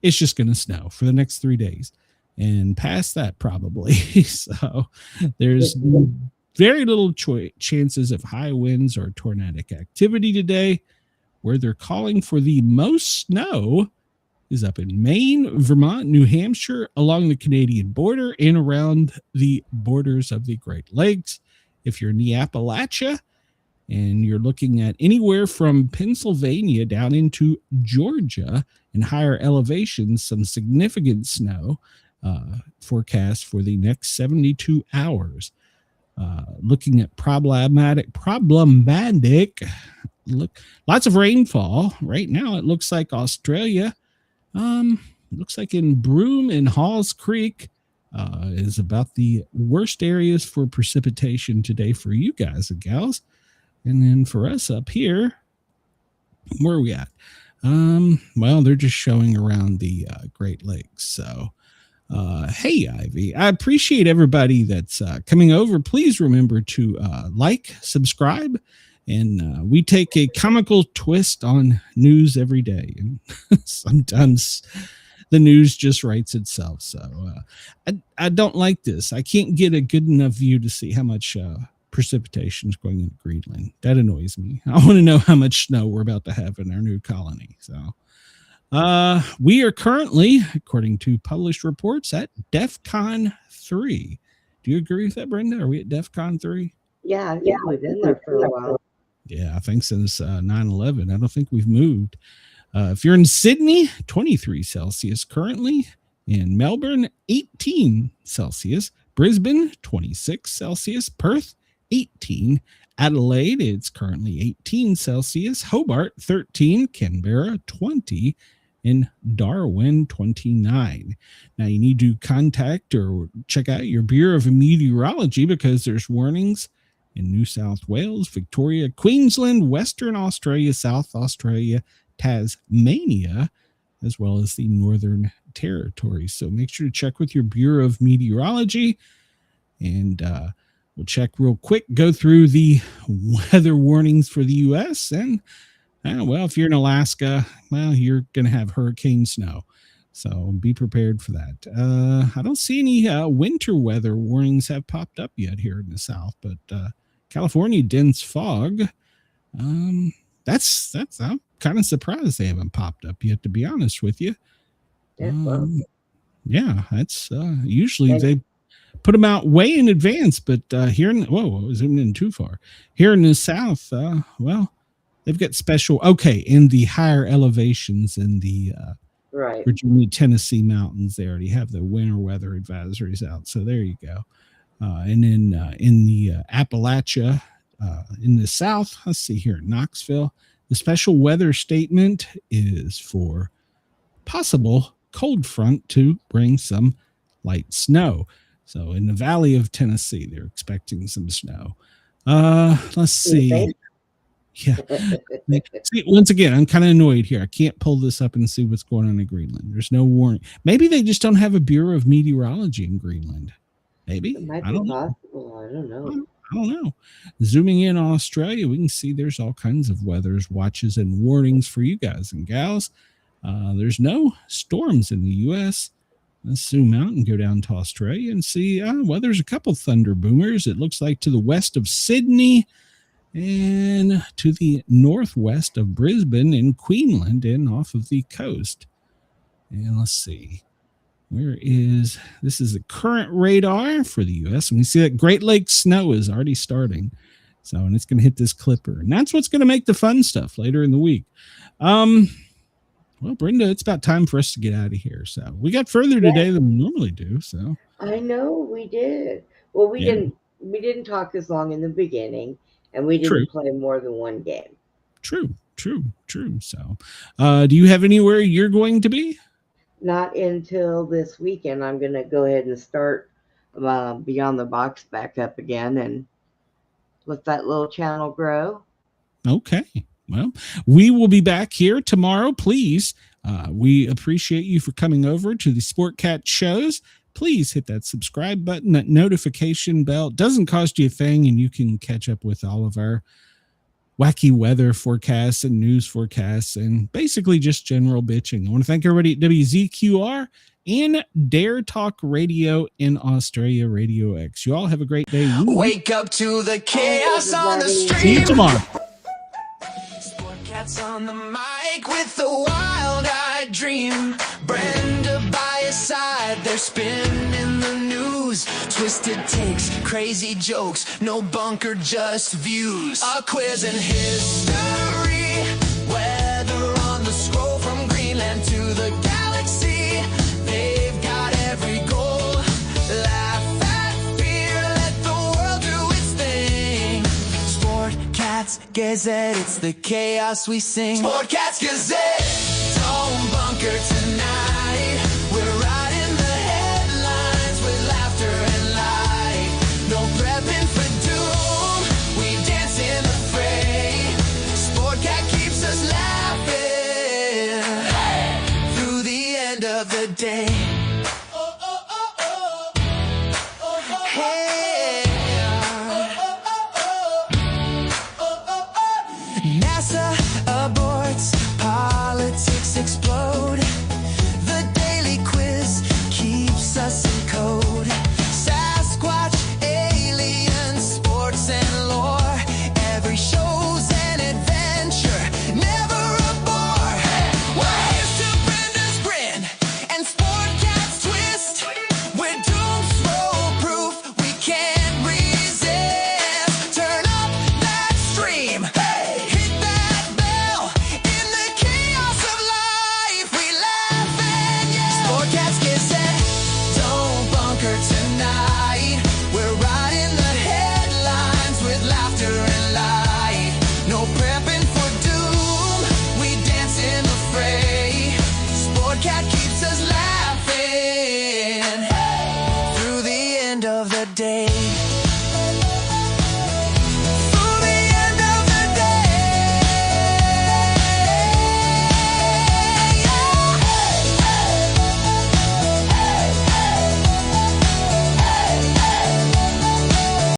it's just going to snow for the next 3 days. And past that, probably. So there's very little chances of high winds or tornadic activity today. Where they're calling for the most snow is up in Maine, Vermont, New Hampshire, along the Canadian border and around the borders of the Great Lakes. If you're in the Appalachia and you're looking at anywhere from Pennsylvania down into Georgia and higher elevations, some significant snow forecast for the next 72 hours. Looking at problematic, look, lots of rainfall. Right now, it looks like Australia, looks like in Broome and Halls Creek, is about the worst areas for precipitation today for you guys and gals. And then for us up here, where are we at? Well, they're just showing around the Great Lakes. So, hey, Ivy, I appreciate everybody that's coming over. Please remember to like, subscribe, and we take a comical twist on news every day. And sometimes the news just writes itself. So I don't like this. I can't get a good enough view to see how much precipitation is going into Greenland. That annoys me. I want to know how much snow we're about to have in our new colony. So we are currently, according to published reports, at DEFCON 3. Do you agree with that, Brenda? Are we at DEFCON 3? Yeah, I think we've been there for a while. Yeah, I think since 9/11. I don't think we've moved. If you're in Sydney, 23 Celsius currently. In Melbourne, 18 Celsius. Brisbane, 26 Celsius. Perth, 18. Adelaide, it's currently 18 Celsius. Hobart, 13. Canberra, 20. And Darwin, 29. Now, you need to contact or check out your Bureau of Meteorology because there's warnings in New South Wales, Victoria, Queensland, Western Australia, South Australia, Tasmania, as well as the Northern Territory. So make sure to check with your Bureau of Meteorology, and we'll check real quick, go through the weather warnings for the U.S. And, well, if you're in Alaska, well, you're going to have hurricane snow. So be prepared for that. I don't see any winter weather warnings have popped up yet here in the South, but California, dense fog. That's I'm kind of surprised they haven't popped up yet, to be honest with you. Yeah, that's usually they put them out way in advance, but here in, whoa, I was zooming in too far. Here in the South, well, they've got special, okay, in the higher elevations in the right. Virginia, Tennessee mountains, they already have the winter weather advisories out. So there you go. And then in the Appalachia, in the South, let's see here, Knoxville, the special weather statement is for possible cold front to bring some light snow. So in the Valley of Tennessee, they're expecting some snow. Let's see. Yeah. See, once again, I'm kind of annoyed here. I can't pull this up and see what's going on in Greenland. There's no warning. Maybe they just don't have a Bureau of Meteorology in Greenland. Maybe. It might be possible. I don't know. I don't know. Zooming in on Australia, we can see there's all kinds of weathers, watches, and warnings for you guys and gals. There's no storms in the U.S. Let's zoom out and go down to Australia and see, well, there's a couple thunder boomers. It looks like to the west of Sydney and to the northwest of Brisbane and Queensland and off of the coast. And let's see. This is the current radar for the U.S. And we see that Great Lakes snow is already starting. So, and it's going to hit this clipper. And that's what's going to make the fun stuff later in the week. Well, Brenda, it's about time for us to get out of here. So we got further today than we normally do. So I know we did. Well, we didn't talk as long in the beginning, and we didn't play more than one game. True. So do you have anywhere you're going to be? Not until this weekend. I'm going to go ahead and start Beyond the Box back up again and let that little channel grow. Okay. Well, we will be back here tomorrow. Please, we appreciate you for coming over to the Sportcat shows. Please hit that subscribe button, that notification bell. It doesn't cost you a thing, and you can catch up with all of our wacky weather forecasts and news forecasts and basically just general bitching. I want to thank everybody at WZQR and Dare Talk Radio in Australia, Radio X. You all have a great day. Wake up to the chaos on the street. See you tomorrow. Sportcat's on the mic with the wild-eyed dream. Brenda by his side, they're spinning the news. Twisted takes, crazy jokes, no bunker, just views. A quiz in history, weather on the scroll from Greenland to the galaxy. They've got every goal. Laugh at fear, let the world do its thing. Sportcat's Gazette, it's the chaos we sing. Sportcat's Gazette, don't bunker tonight. We're riding the headlines with laughter and light. No prepping for doom, we dance in the fray. Sportcat keeps us laughing through the end of the day. NASA aborts, politics explode. The daily quiz keeps us in code. Sasquatch, aliens, sports and lore. Every show's an adventure, never a bore. Waves to Brenda's grin and Sportcat's twist. We're doom proof, we can't resist. Turn up that stream. Hit that bell. In the chaos of life, we laugh and yell. Sportcat's Gazette, don't bunker tonight. We're riding the headlines with laughter and light. No prepping for doom, we dance in the fray. Sportcat keeps us laughing through the end of the day.